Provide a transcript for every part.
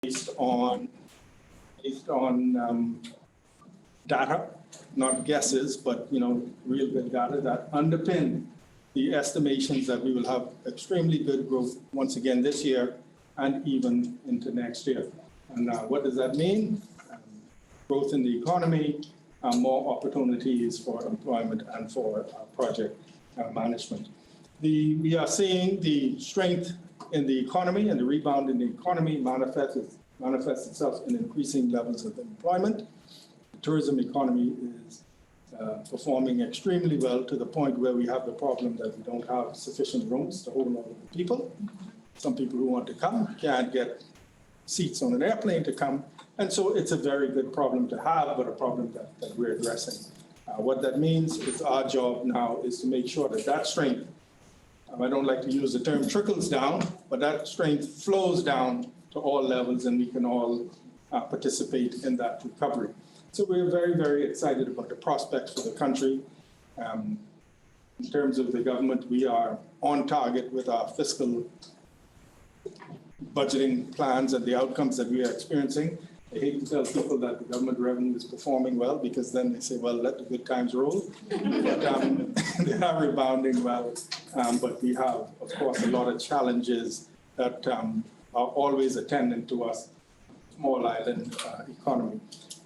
based on data, not guesses, but real good data that underpin the estimations that we will have extremely good growth once again this year and even into next year. And what does that mean? Growth in the economy, more opportunities for employment and for project management. We are seeing the strength in the economy and the rebound in the economy manifests itself in increasing levels of employment. The tourism economy is performing extremely well to the point where we have the problem that we don't have sufficient rooms to hold all of the people. Some people who want to come can't get seats on an airplane to come. And so it's a very good problem to have, but a problem that we're addressing. What that means is our job now is to make sure that that strength, I don't like to use the term trickles down, but that strength flows down to all levels and we can all participate in that recovery. So we're very, very excited about the prospects for the country. In terms of the government, we are on target with our fiscal budgeting plans and the outcomes that we are experiencing. I hate to tell people that the government revenue is performing well because then they say, well, let the good times roll. But they are rebounding well. But we have, of course, a lot of challenges that are always attendant to us, small island economy.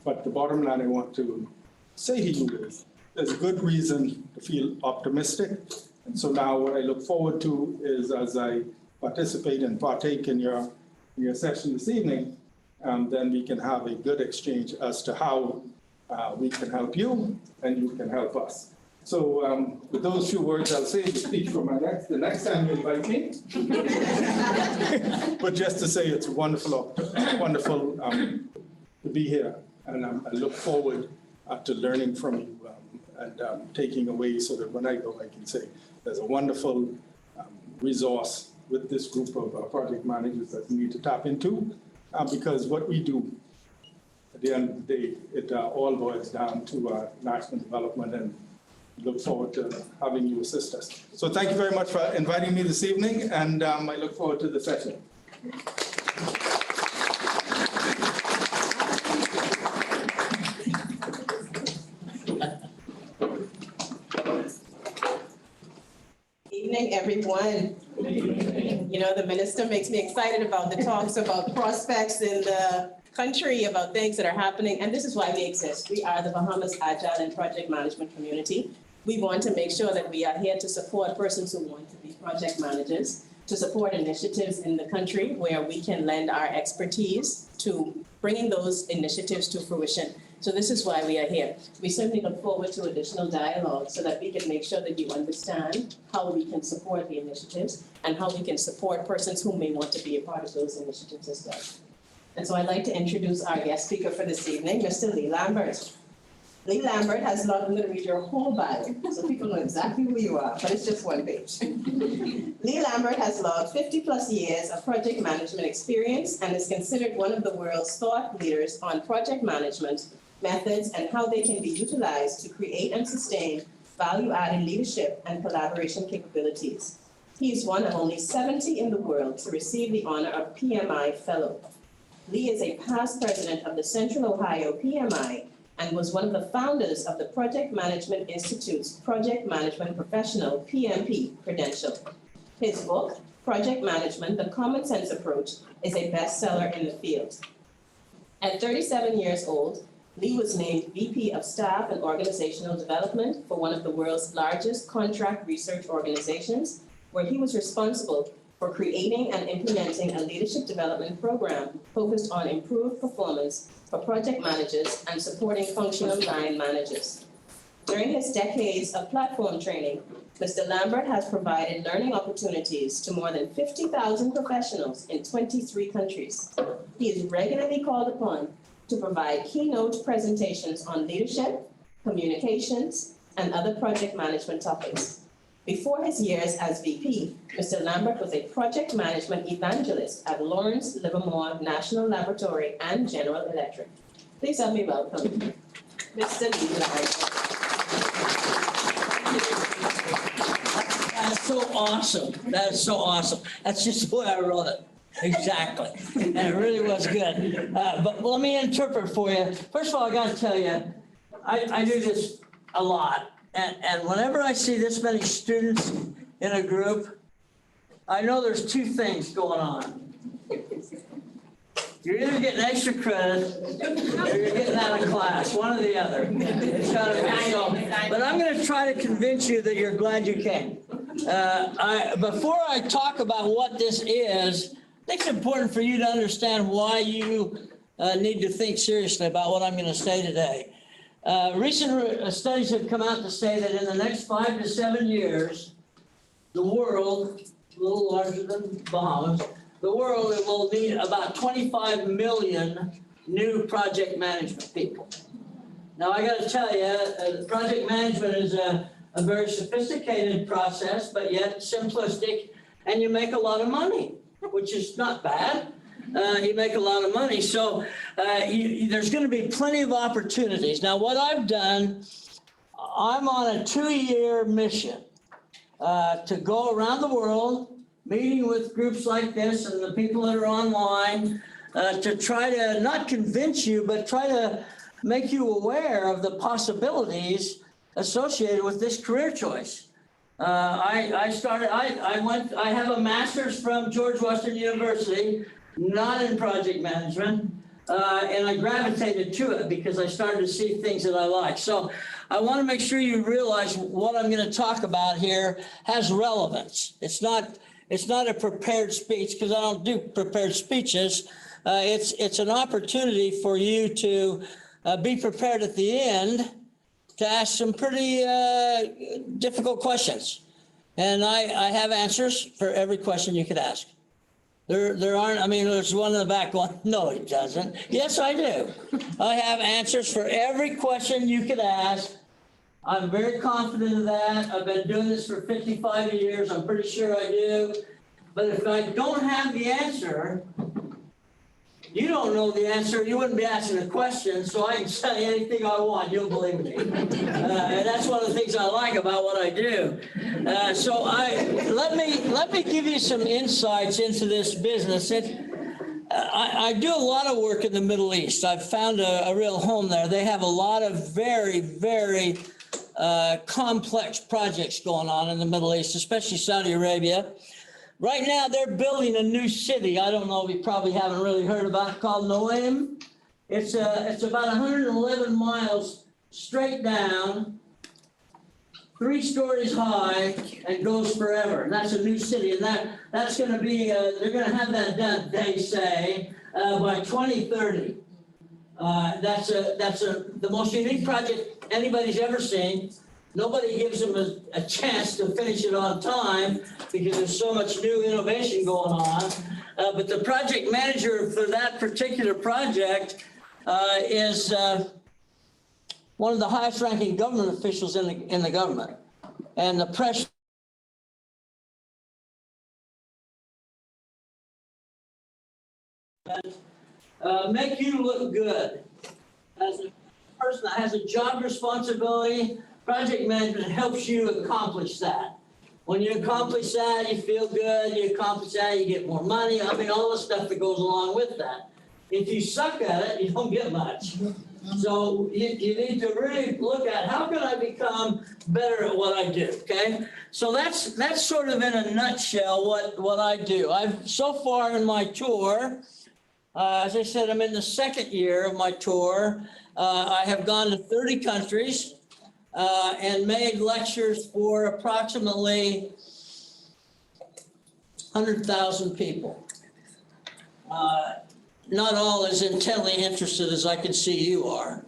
But the bottom line I want to say to you is there's good reason to feel optimistic. And so now what I look forward to is as I participate and partake in your session this evening, then we can have a good exchange as to how we can help you and you can help us. So with those few words, I'll save the speech for the next time you invite me. But just to say it's wonderful to be here. And I look forward to learning from you and taking away so that when I go, I can say there's a wonderful resource with this group of project managers that we need to tap into. Because what we do, at the end of the day, it all boils down to national development, and look forward to having you assist us. So thank you very much for inviting me this evening, and I look forward to the session. Evening, everyone. You know, the minister makes me excited about the talks about prospects in the country, about things that are happening, and this is why we exist. We are the Bahamas Agile and Project Management Community. We want to make sure that we are here to support persons who want to be project managers, to support initiatives in the country where we can lend our expertise to bringing those initiatives to fruition. So this is why we are here. We certainly look forward to additional dialogue so that we can make sure that you understand how we can support the initiatives and how we can support persons who may want to be a part of those initiatives as well. And so I'd like to introduce our guest speaker for this evening, Mr. Lee Lambert. Lee Lambert has logged, I'm going to read your whole bio so people know exactly who you are, but it's just one page. Lee Lambert has logged 50+ years of project management experience and is considered one of the world's thought leaders on project management methods and how they can be utilized to create and sustain value-added leadership and collaboration capabilities. He is one of only 70 in the world to receive the honor of PMI Fellow. Lee is a past president of the Central Ohio PMI and was one of the founders of the Project Management Institute's Project Management Professional PMP credential. His book, Project Management, The Common Sense Approach, is a bestseller in the field. At 37 years old, Lee was named VP of Staff and Organizational Development for one of the world's largest contract research organizations, where he was responsible for creating and implementing a leadership development program focused on improved performance for project managers and supporting functional line managers. During his decades of platform training, Mr. Lambert has provided learning opportunities to more than 50,000 professionals in 23 countries. He is regularly called upon to provide keynote presentations on leadership, communications, and other project management topics. Before his years as VP, Mr. Lambert was a project management evangelist at Lawrence Livermore National Laboratory and General Electric. Please help me welcome Mr. Lee Lambert. That's so awesome. That is so awesome. That's just the way I wrote it. Exactly. And it really was good. But let me interpret for you. First of all, I got to tell you, I do this a lot. And whenever I see this many students in a group, I know there's two things going on. You're either getting extra credit or you're getting out of class, one or the other. It's kind of so, but I'm going to try to convince you that you're glad you came. Before I talk about what this is, I think it's important for you to understand why you need to think seriously about what I'm going to say today. Recent studies have come out to say that in the next 5 to 7 years, the world, a little larger than Bahamas, the world will need about 25 million new project management people. Now, I got to tell you, project management is a very sophisticated process, but yet simplistic, and you make a lot of money, which is not bad. You make a lot of money. So there's going to be plenty of opportunities. Now, what I've done, I'm on a 2-year mission to go around the world, meeting with groups like this and the people that are online to try to not convince you, but try to make you aware of the possibilities associated with this career choice. I have a master's from George Washington University, not in project management, and I gravitated to it because I started to see things that I like. So I want to make sure you realize what I'm going to talk about here has relevance. It's not a prepared speech because I don't do prepared speeches. It's an opportunity for you to be prepared at the end to ask some pretty difficult questions. And I have answers for every question you could ask. There aren't, I mean, there's one in the back going, no, it doesn't. Yes, I do. I have answers for every question you could ask. I'm very confident of that. I've been doing this for 55 years. I'm pretty sure I do. But if I don't have the answer, you don't know the answer, you wouldn't be asking a question, so I can say anything I want, you'll believe me. And that's one of the things I like about what I do. So let me give you some insights into this business. I do a lot of work in the Middle East. I've found a real home there. They have a lot of very, very complex projects going on in the Middle East, especially Saudi Arabia. Right now, they're building a new city. I don't know if you probably haven't really heard about it, called Noaim. It's about 111 miles straight down, 3 stories high, and goes forever. And that's a new city. And that's going to be, they're going to have that done, they say, by 2030. That's the most unique project anybody's ever seen. Nobody gives them a chance to finish it on time because there's so much new innovation going on. But the project manager for that particular project is one of the highest ranking government officials in the government. And the press make you look good. As a person that has a job responsibility, project management helps you accomplish that. When you accomplish that, you feel good. You accomplish that, you get more money. I mean, all the stuff that goes along with that. If you suck at it, you don't get much. So you need to really look at how can I become better at what I do, okay? So that's sort of in a nutshell what I do. I've so far in my tour, as I said, I'm in the 2nd year of my tour. I have gone to 30 countries. And made lectures for approximately 100,000 people. Not all as intently interested as I can see you are,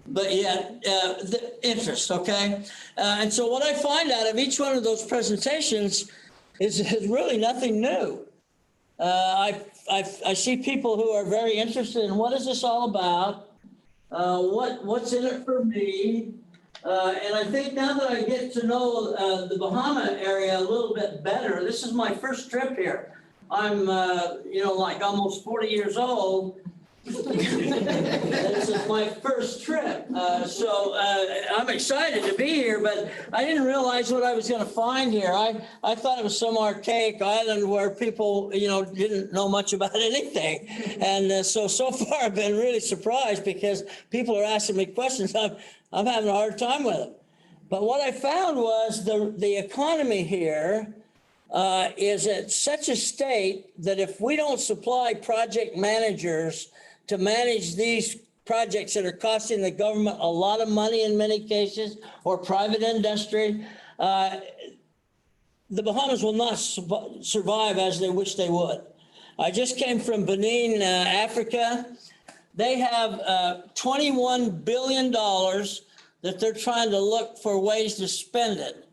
but yet the interest, okay? And so what I find out of each one of those presentations is really nothing new. I see people who are very interested in what is this all about? What's in it for me? And I think now that I get to know the Bahama area a little bit better, this is my first trip here. I'm, like almost 40 years old, This is my first trip, so I'm excited to be here, but I didn't realize what I was going to find here. I thought it was some archaic island where people, didn't know much about anything. And so far I've been really surprised because people are asking me questions. I'm having a hard time with them. But what I found was the economy here is at such a state that if we don't supply project managers to manage these projects that are costing the government a lot of money in many cases, or private industry, the Bahamas will not survive as they wish they would. I just came from Benin, Africa. They have $21 billion that they're trying to look for ways to spend it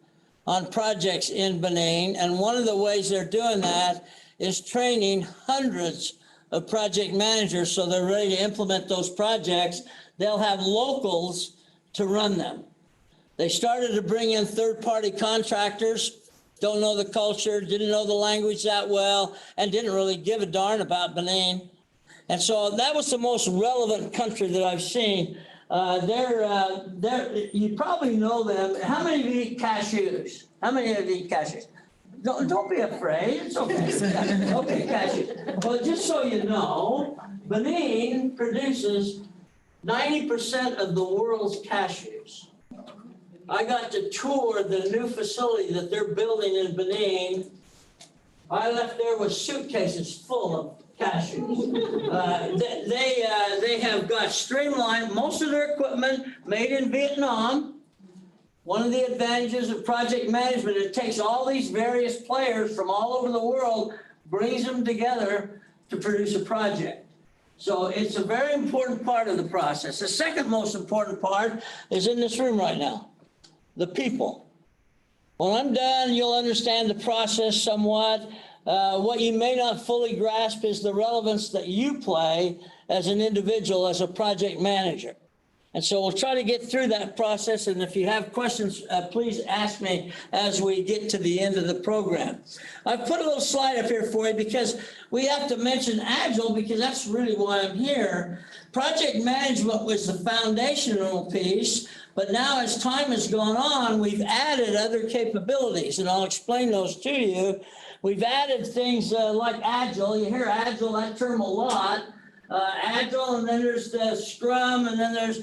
on projects in Benin. And one of the ways they're doing that is training hundreds of project managers so they're ready to implement those projects. They'll have locals to run them. They started to bring in third-party contractors, don't know the culture, didn't know the language that well, and didn't really give a darn about Benin. And so that was the most relevant country that I've seen. You probably know them. How many of you eat cashews? How many of you eat cashews? Don't be afraid. It's okay. Okay, cashews. Well, just so you know, Benin produces 90% of the world's cashews. I got to tour the new facility that they're building in Benin. I left there with suitcases full of cashews. They have got streamlined most of their equipment made in Vietnam. One of the advantages of project management, it takes all these various players from all over the world, brings them together to produce a project. So it's a very important part of the process. The second most important part is in this room right now, the people. When I'm done, you'll understand the process somewhat. What you may not fully grasp is the relevance that you play as an individual, as a project manager. And so we'll try to get through that process. And if you have questions, please ask me as we get to the end of the program. I've put a little slide up here for you because we have to mention Agile because that's really why I'm here. Project management was the foundational piece, but now as time has gone on, we've added other capabilities, and I'll explain those to you. We've added things like Agile. You hear Agile, that term a lot. Agile, and then there's the Scrum, and then there's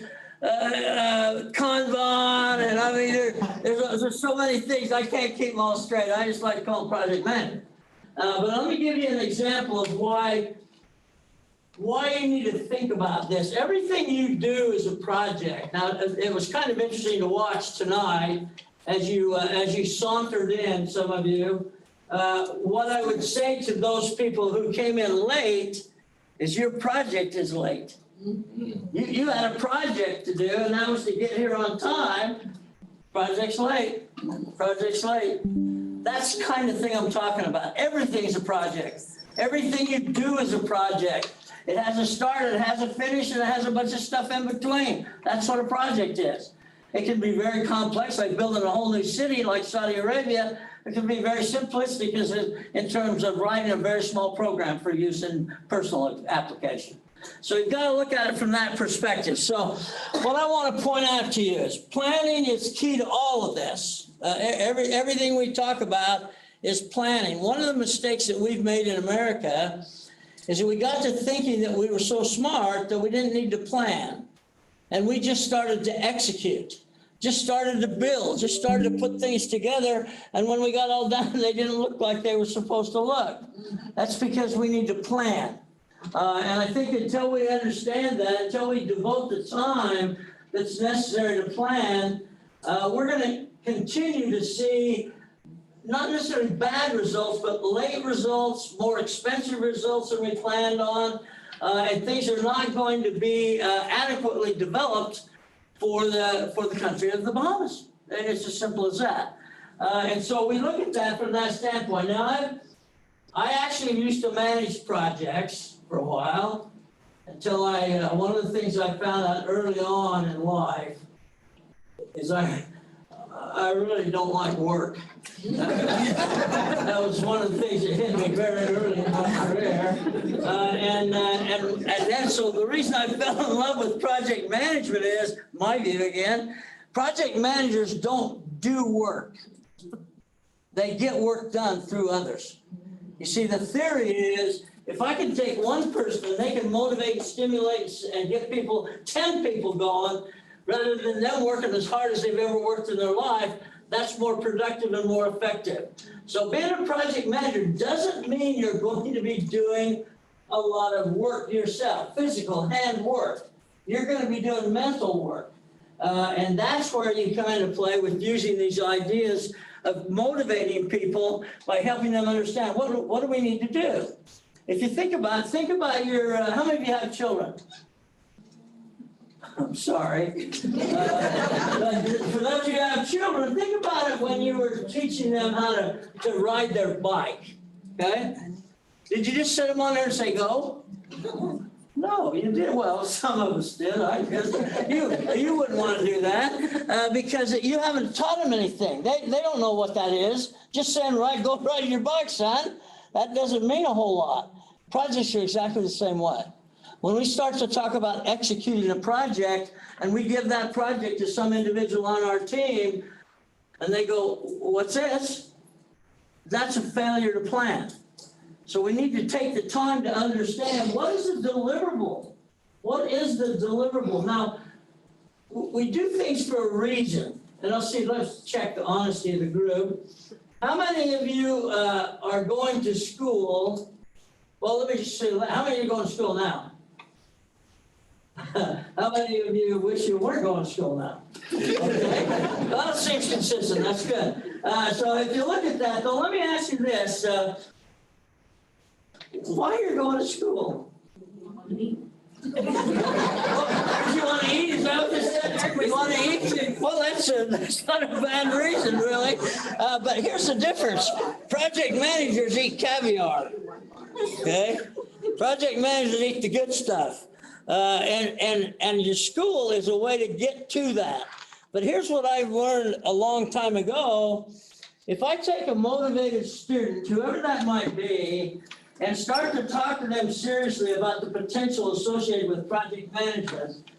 Kanban, and I mean, there's so many things. I can't keep them all straight. I just like to call them project management. But let me give you an example of why you need to think about this. Everything you do is a project. Now, it was kind of interesting to watch tonight as you sauntered in, some of you. What I would say to those people who came in late is your project is late. You had a project to do, and that was to get here on time. Project's late. Project's late. That's the kind of thing I'm talking about. Everything's a project. Everything you do is a project. It has a start, it has a finish, and it has a bunch of stuff in between. That's what a project is. It can be very complex, like building a whole new city like Saudi Arabia. It can be very simplistic in terms of writing a very small program for use in personal application. So you've got to look at it from that perspective. So what I want to point out to you is planning is key to all of this. Everything we talk about is planning. One of the mistakes that we've made in America is that we got to thinking that we were so smart that we didn't need to plan. And we just started to execute, just started to build, just started to put things together. And when we got all done, they didn't look like they were supposed to look. That's because we need to plan. And I think until we understand that, until we devote the time that's necessary to plan, we're going to continue to see not necessarily bad results, but late results, more expensive results than we planned on, and things are not going to be adequately developed for the country of the Bahamas. And it's as simple as that. And so we look at that from that standpoint. Now, I actually used to manage projects for a while until one of the things I found out early on in life is I I really don't like work. That was one of the things that hit me very early in my career. And then, so the reason I fell in love with project management is, my view again, project managers don't do work. They get work done through others. You see, the theory is, if I can take one person and they can motivate and stimulate and get 10 people going, rather than them working as hard as they've ever worked in their life, that's more productive and more effective. So being a project manager doesn't mean you're going to be doing a lot of work yourself, physical hand work. You're going to be doing mental work. And that's where you come into play with using these ideas of motivating people by helping them understand what do we need to do. If you think about your, how many of you have children? I'm sorry. But for those of you who have children, think about it when you were teaching them how to ride their bike, okay? Did you just set them on there and say, go? No, you did. Well, some of us did, I guess. You wouldn't want to do that because you haven't taught them anything. They don't know what that is. Just saying, right, go ride your bike, son. That doesn't mean a whole lot. Projects are exactly the same way. When we start to talk about executing a project and we give that project to some individual on our team and they go, what's this? That's a failure to plan. So we need to take the time to understand what is the deliverable? What is the deliverable? Now, we do things for a reason. And let's check the honesty of the group. How many of you are going to school? Well, let me just say, how many of you are going to school now? How many of you wish you weren't going to school now? Okay. Well, it seems consistent. That's good. So if you look at that, though, let me ask you this. Why are you going to school? You want to eat? You want to eat? Is that what you said? You want to eat? Well, that's not a bad reason, really. But here's the difference. Project managers eat caviar. Okay? Project managers eat the good stuff. And your school is a way to get to that. But here's what I've learned a long time ago. If I take a motivated student, whoever that might be, and start to talk to them seriously about the potential associated with project management,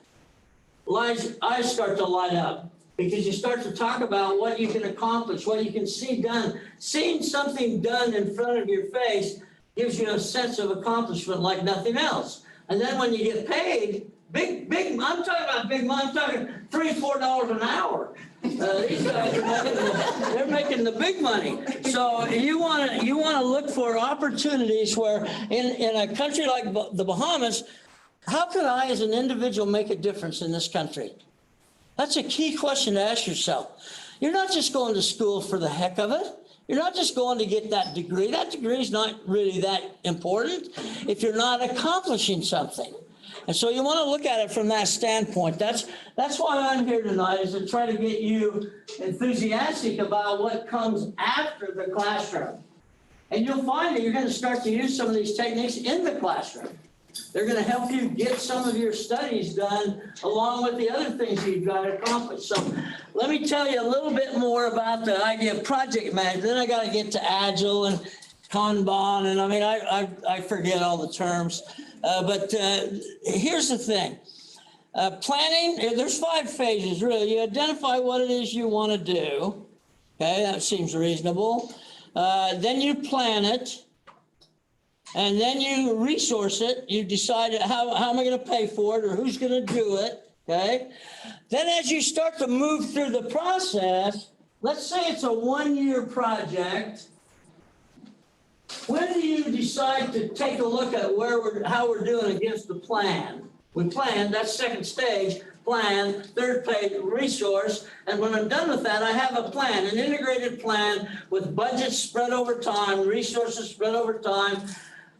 eyes start to light up because you start to talk about what you can accomplish, what you can see done. Seeing something done in front of your face gives you a sense of accomplishment like nothing else. And then when you get paid, big, I'm talking about big money, I'm talking $3, $4 an hour. These guys they're making the big money. So you want to look for opportunities where in a country like the Bahamas, how can I as an individual make a difference in this country? That's a key question to ask yourself. You're not just going to school for the heck of it. You're not just going to get that degree. That degree is not really that important if you're not accomplishing something. And so you want to look at it from that standpoint. That's why I'm here tonight, is to try to get you enthusiastic about what comes after the classroom. And you'll find that you're going to start to use some of these techniques in the classroom. They're going to help you get some of your studies done along with the other things you've got to accomplish. So let me tell you a little bit more about the idea of project management. Then I got to get to Agile and Kanban, and I mean, I forget all the terms. But here's the thing. Planning, there's 5 phases, really. You identify what it is you want to do. Okay, that seems reasonable. Then you plan it. And then you resource it. You decide how am I going to pay for it or who's going to do it, okay? Then as you start to move through the process, let's say it's a 1-year project. When do you decide to take a look at how we're doing against the plan? We plan, that's second stage, plan, third phase, resource. And when I'm done with that, I have a plan, an integrated plan with budgets spread over time, resources spread over time.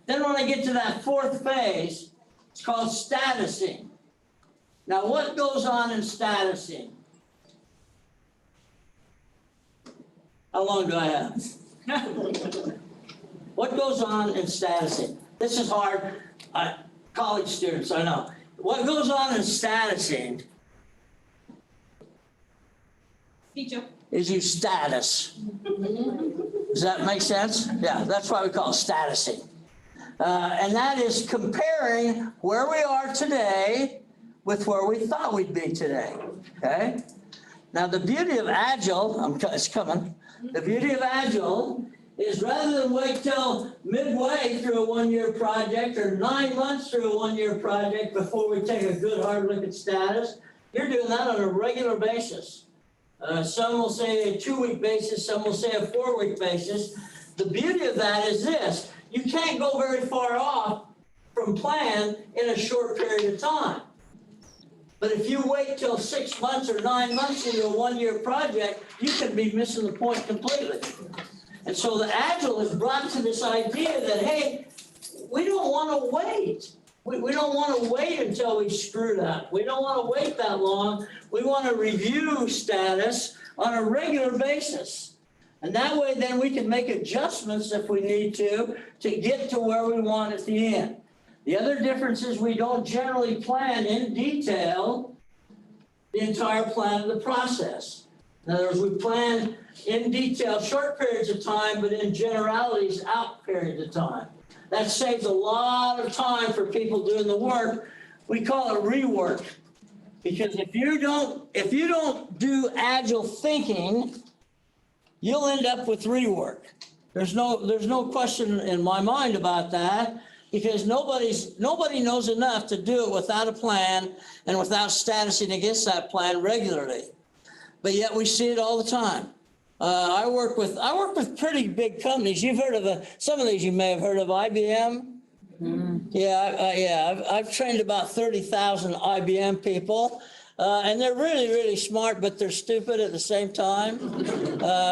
Then when I get to that 4th phase, it's called statusing. Now, what goes on in statusing? How long do I have? What goes on in statusing? This is hard. College students, I know. What goes on in statusing? Speech up. is use status. Does that make sense? Yeah, that's why we call it statusing. And that is comparing where we are today with where we thought we'd be today, okay? Now, the beauty of Agile, it's coming. The beauty of Agile is rather than wait till midway through a one-year project or 9 months through a one-year project before we take a good hard look at status, you're doing that on a regular basis. Some will say a 2-week basis, some will say a 4-week basis. The beauty of that is this: you can't go very far off from plan in a short period of time. But if you wait till 6 months or 9 months into a one-year project, you can be missing the point completely. And so the Agile is brought to this idea that, hey, we don't want to wait. We don't want to wait until we screwed up. We don't want to wait that long. We want to review status on a regular basis. And that way, then we can make adjustments if we need to get to where we want at the end. The other difference is we don't generally plan in detail the entire plan of the process. In other words, we plan in detail short periods of time, but in generalities out periods of time. That saves a lot of time for people doing the work. We call it rework. Because if you don't do Agile thinking, you'll end up with rework. There's no question in my mind about that, because nobody knows enough to do it without a plan and without statusing against that plan regularly. But yet we see it all the time. I work with pretty big companies. You've heard of some of these. You may have heard of IBM. Mm-hmm. Yeah. I've trained about 30,000 IBM people, and they're really, really smart, but they're stupid at the same time,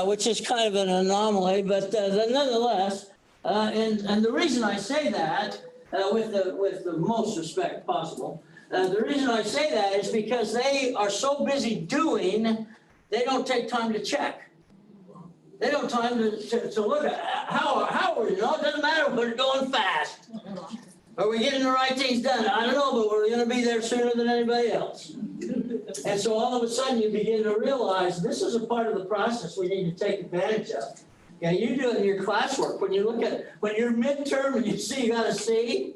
which is kind of an anomaly. But nonetheless, and the reason I say that, with the most respect possible, the reason I say that is because they are so busy doing, they don't take time to check. They don't have time to look at how are we, it doesn't matter, we're going fast. Are we getting the right things done? I don't know, but we're going to be there sooner than anybody else. And so all of a sudden you begin to realize this is a part of the process we need to take advantage of. Yeah, you do it in your classwork. When you're midterm and you see you got a C,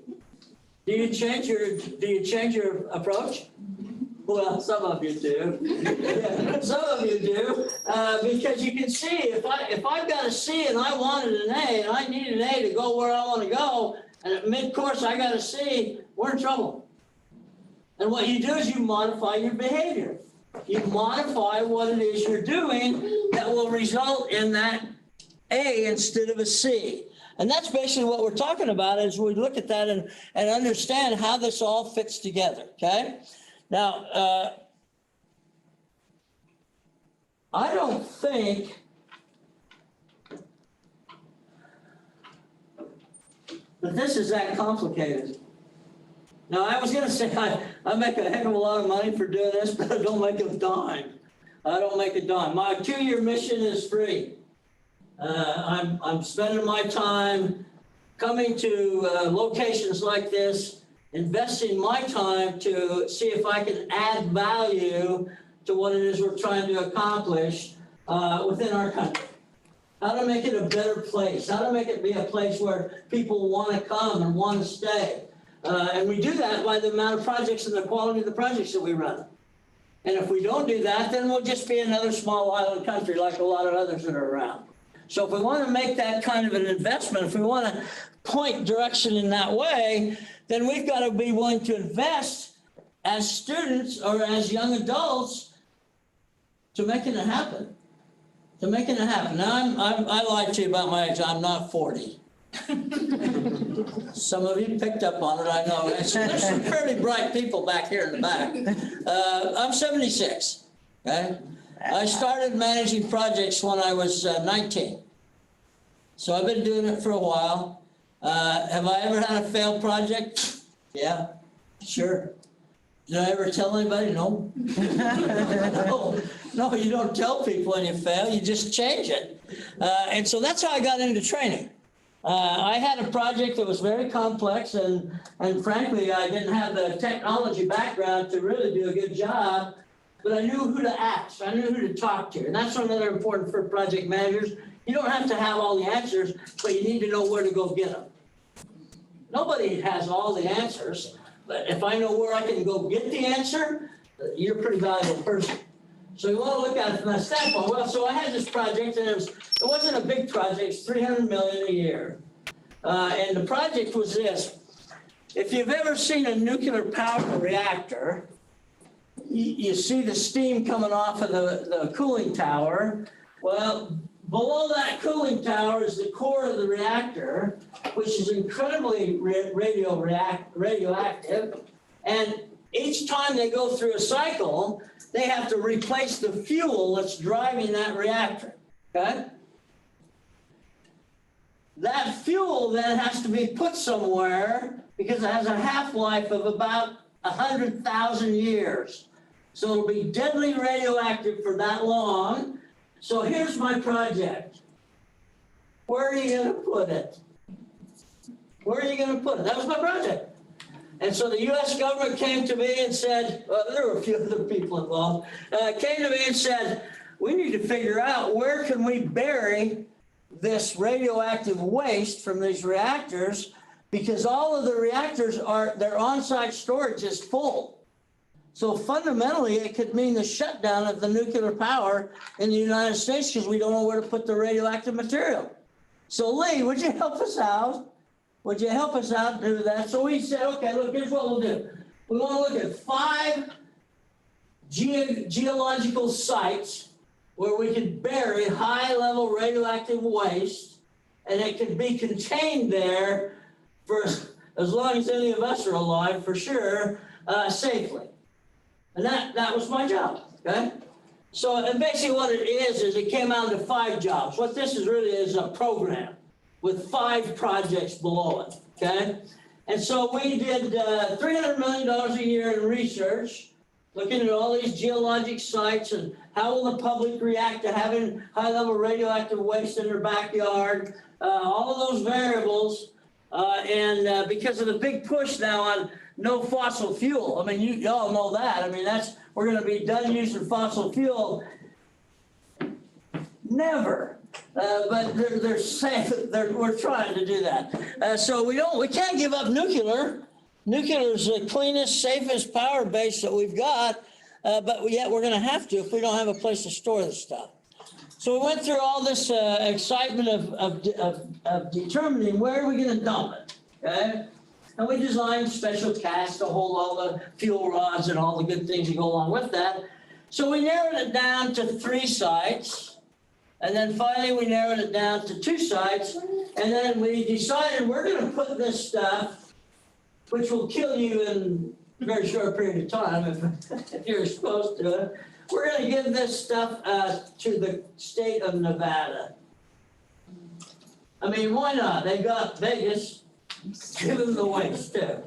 do you change your approach? Well, some of you do. Yeah, some of you do, because you can see if I've got a C and I wanted an A and I need an A to go where I want to go, and at mid-course I got a C, we're in trouble. And what you do is you modify your behavior. You modify what it is you're doing that will result in that A instead of a C. And that's basically what we're talking about as we look at that and understand how this all fits together, okay? Now, I don't think that this is that complicated. Now, I was going to say I make a heck of a lot of money for doing this, but I don't make a dime. I don't make a dime. My 2-year mission is free. I'm spending my time coming to locations like this, investing my time to see if I can add value to what it is we're trying to accomplish within our country. How to make it a better place, how to make it be a place where people want to come and want to stay. And we do that by the amount of projects and the quality of the projects that we run. And if we don't do that, then we'll just be another small island country like a lot of others that are around. So if we want to make that kind of an investment, if we want to point direction in that way, then we've got to be willing to invest as students or as young adults to making it happen. To making it happen. Now, I lied to you about my age. I'm not 40. Some of you picked up on it, I know. There's some fairly bright people back here in the back. I'm 76, okay? I started managing projects when I was 19. So I've been doing it for a while. Have I ever had a failed project? Yeah, sure. Did I ever tell anybody? No. No, you don't tell people when you fail, you just change it. And so that's how I got into training. I had a project that was very complex, and frankly, I didn't have the technology background to really do a good job. but I knew who to ask. I knew who to talk to. And that's another important for project managers. You don't have to have all the answers, but you need to know where to go get them. Nobody has all the answers, but if I know where I can go get the answer, you're a pretty valuable person. So you want to look at it from that standpoint. Well, so I had this project, and it wasn't a big project. It's $300 million a year. And the project was this. If you've ever seen a nuclear power reactor, you see the steam coming off of the cooling tower. Well, below that cooling tower is the core of the reactor, which is incredibly radioactive. And each time they go through a cycle, they have to replace the fuel that's driving that reactor, okay? That fuel then has to be put somewhere because it has a half-life of about 100,000 years. So it'll be deadly radioactive for that long. So here's my project. Where are you gonna put it? Where are you gonna put it? That was my project. And so the US government came to me and said, well, there were a few other people involved, came to me and said, we need to figure out where can we bury this radioactive waste from these reactors, because all of the reactors their on-site storage is full. So fundamentally, it could mean the shutdown of the nuclear power in the United States because we don't know where to put the radioactive material. So Lee, would you help us out? Would you help us out do that? So we said, okay, look, here's what we'll do. We want to look at 5 geological sites where we could bury high-level radioactive waste, and it could be contained there for as long as any of us are alive, for sure, safely. And that was my job, okay? So, and basically what it is it came out to 5 jobs. What this is really is a program with 5 projects below it, okay? And so we did $300 million a year in research, looking at all these geologic sites and how will the public react to having high-level radioactive waste in their backyard, all of those variables. And because of the big push now on no fossil fuel, I mean, you all know that. I mean, we're going to be done using fossil fuel. Never. But they're saying we're trying to do that. So we can't give up nuclear. Nuclear is the cleanest, safest power base that we've got, but yet we're going to have to if we don't have a place to store this stuff. So we went through all this excitement of determining where are we going to dump it, okay? And we designed special casks to hold all the fuel rods and all the good things that go along with that. So we narrowed it down to 3 sites. And then finally, we narrowed it down to 2 sites. And then we decided we're going to put this stuff, which will kill you in a very short period of time if you're exposed to it. We're going to give this stuff to the state of Nevada. I mean, why not? They've got Vegas. Give them the waste too.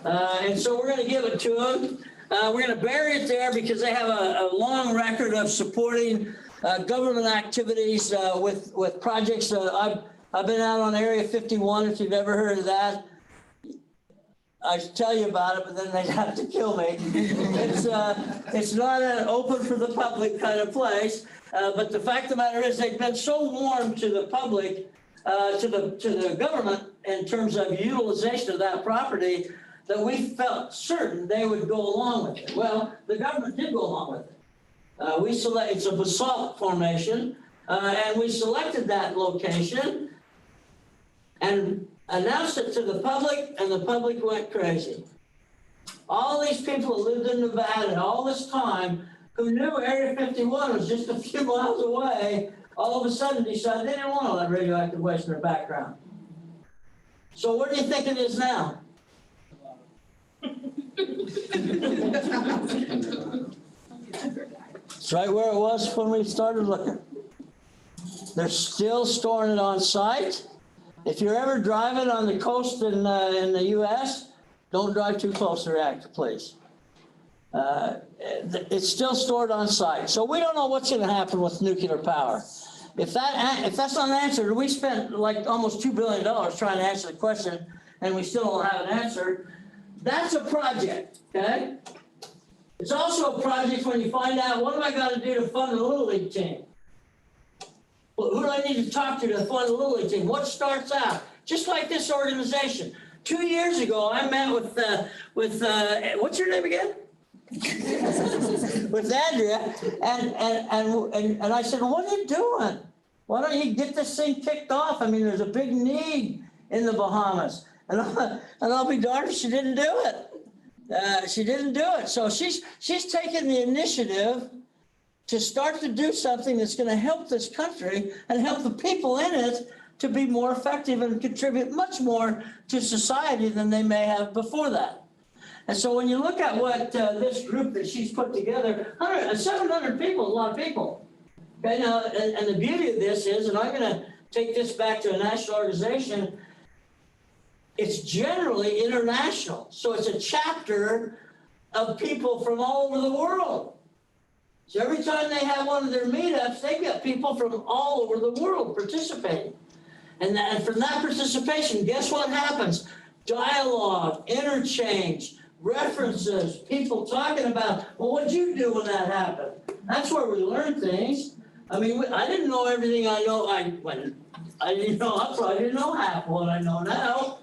And so we're going to give it to them. We're going to bury it there because they have a long record of supporting government activities with projects. I've been out on Area 51, if you've ever heard of that. I should tell you about it, but then they'd have to kill me. It's not an open for the public kind of place. But the fact of the matter is they've been so warm to the public, to the government in terms of utilization of that property that we felt certain they would go along with it. Well, the government did go along with it. It's a basalt formation, and we selected that location and announced it to the public, and the public went crazy. All these people who lived in Nevada all this time, who knew Area 51 was just a few miles away, all of a sudden decided they didn't want all that radioactive waste in their background. So where do you think it is now? It's right where it was when we started looking. They're still storing it on site. If you're ever driving on the coast in the U.S., don't drive too close to the reactor, please. It's still stored on site. So we don't know what's going to happen with nuclear power. If that's not answered, we spent like almost $2 billion trying to answer the question, and we still don't have an answer. That's a project, okay? It's also a project when you find out, what have I got to do to fund the Little League team? Well, who do I need to talk to fund the Little League team? What starts out? Just like this organization. 2 years ago, I met with what's your name again? With Andrea, and I said, what are you doing? Why don't you get this thing kicked off? I mean, there's a big need in the Bahamas. And I'll be darned if she didn't do it. She didn't do it. So she's taken the initiative to start to do something that's going to help this country and help the people in it to be more effective and contribute much more to society than they may have before that. And so when you look at what this group that she's put together, 700 people is a lot of people. Okay, now, and the beauty of this is, and I'm going to take this back to a national organization, it's generally international. So it's a chapter of people from all over the world. So every time they have one of their meetups, they've got people from all over the world participating. And from that participation, guess what happens? Dialogue, interchange, references, people talking about, well, what'd you do when that happened? That's where we learn things. I mean, I didn't know everything I know. I probably didn't know half of what I know now.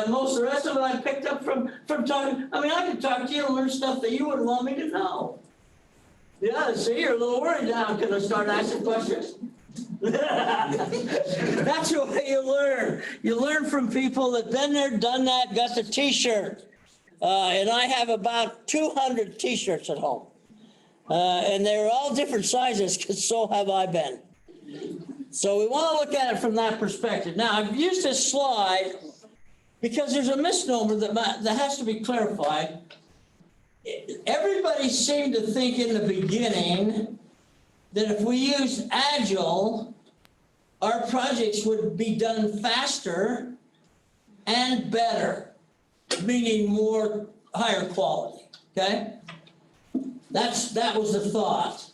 Most of the rest of it I picked up from talking. I mean, I could talk to you and learn stuff that you wouldn't want me to know. Yeah, see, you're a little worried now because I start asking questions. That's the way you learn. You learn from people that been there, done that, got the T-shirt. And I have about 200 T-shirts at home. And they're all different sizes because so have I been. So we want to look at it from that perspective. Now, I've used this slide because there's a misnomer that has to be clarified. Everybody seemed to think in the beginning that if we used Agile, our projects would be done faster and better, meaning more higher quality, okay? That was the thought.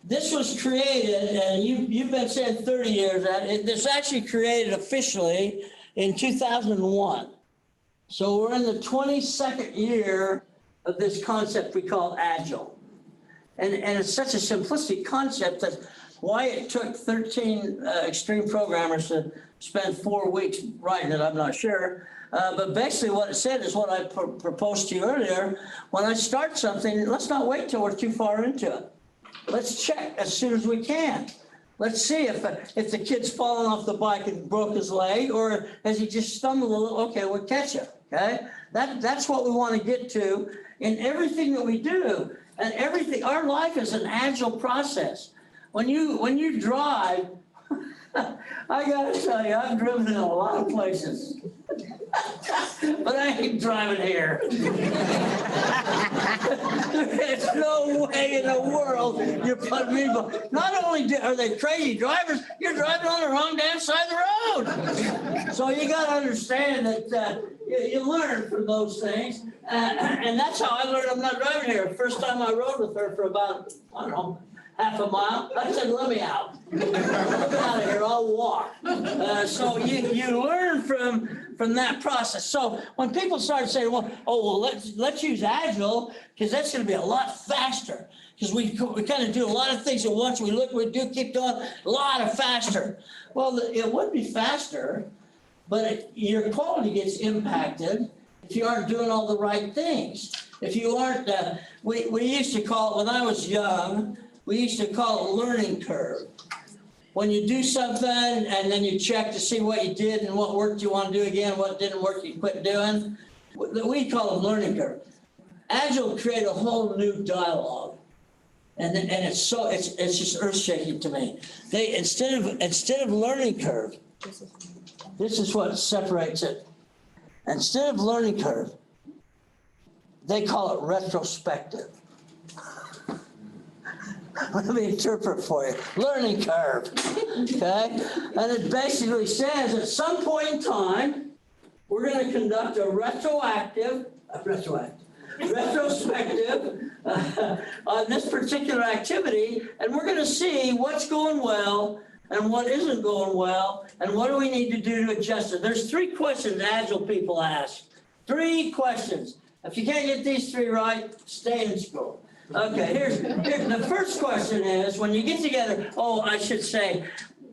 This was created, and you've been saying 30 years, this actually created officially in 2001. So we're in the 22nd year of this concept we call Agile. And it's such a simplistic concept that why it took 13 extreme programmers to spend 4 weeks writing it, I'm not sure. But basically what it said is what I proposed to you earlier. When I start something, let's not wait till we're too far into it. Let's check as soon as we can. Let's see if the kid's fallen off the bike and broke his leg, or has he just stumbled a little, okay, we'll catch him, okay? That's what we want to get to in everything that we do. And everything, our life is an agile process. When you drive, I gotta tell you, I've driven in a lot of places. But I ain't driving here. There's no way in the world you put me. Not only are they crazy drivers, you're driving on the wrong damn side of the road. So you got to understand that you learn from those things, and that's how I learned I'm not driving here. First time I rode with her for about, I don't know, half a mile. I said, let me out. Let me out of here, I'll walk. So you learn from that process. So when people start saying, well, let's use Agile, because that's going to be a lot faster. Because we kind of do a lot of things at once. We keep doing a lot of faster. Well, it would be faster, but your quality gets impacted if you aren't doing all the right things. If you aren't, we used to call it, when I was young, we used to call it learning curve. When you do something and then you check to see what you did and what worked you want to do again, what didn't work you quit doing, we call it learning curve. Agile created a whole new dialogue. And it's just earth-shaking to me. They instead of learning curve, this is what separates it. Instead of learning curve, they call it retrospective. Let me interpret for you. Learning curve, okay? And it basically says at some point in time, we're going to conduct a retrospective on this particular activity, and we're going to see what's going well and what isn't going well, and what do we need to do to adjust it. There's 3 questions Agile people ask. 3 questions. If you can't get these three right, stay in school. Okay, here's the first question is, when you get together, I should say,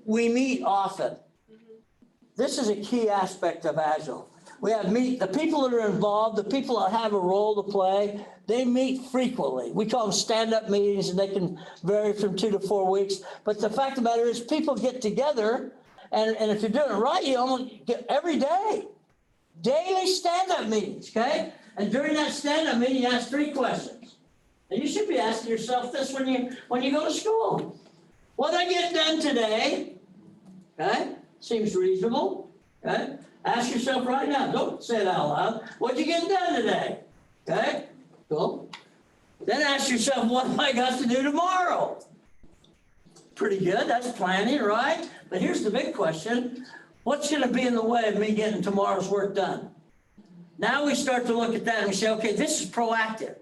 we meet often. This is a key aspect of Agile. We have the people that are involved, the people that have a role to play, they meet frequently. We call them stand-up meetings, and they can vary from 2 to 4 weeks. But the fact of the matter is, people get together, and if you're doing it right, you almost get every day. Daily stand-up meetings, okay? And during that stand-up meeting, you ask 3 questions. And you should be asking yourself this when you go to school. What did I get done today? Okay? Seems reasonable, okay? Ask yourself right now, don't say it out loud. What'd you get done today? Okay, cool. Then ask yourself, what have I got to do tomorrow? Pretty good, that's planning, right? But here's the big question. What's gonna be in the way of me getting tomorrow's work done? Now we start to look at that and we say, okay, this is proactive.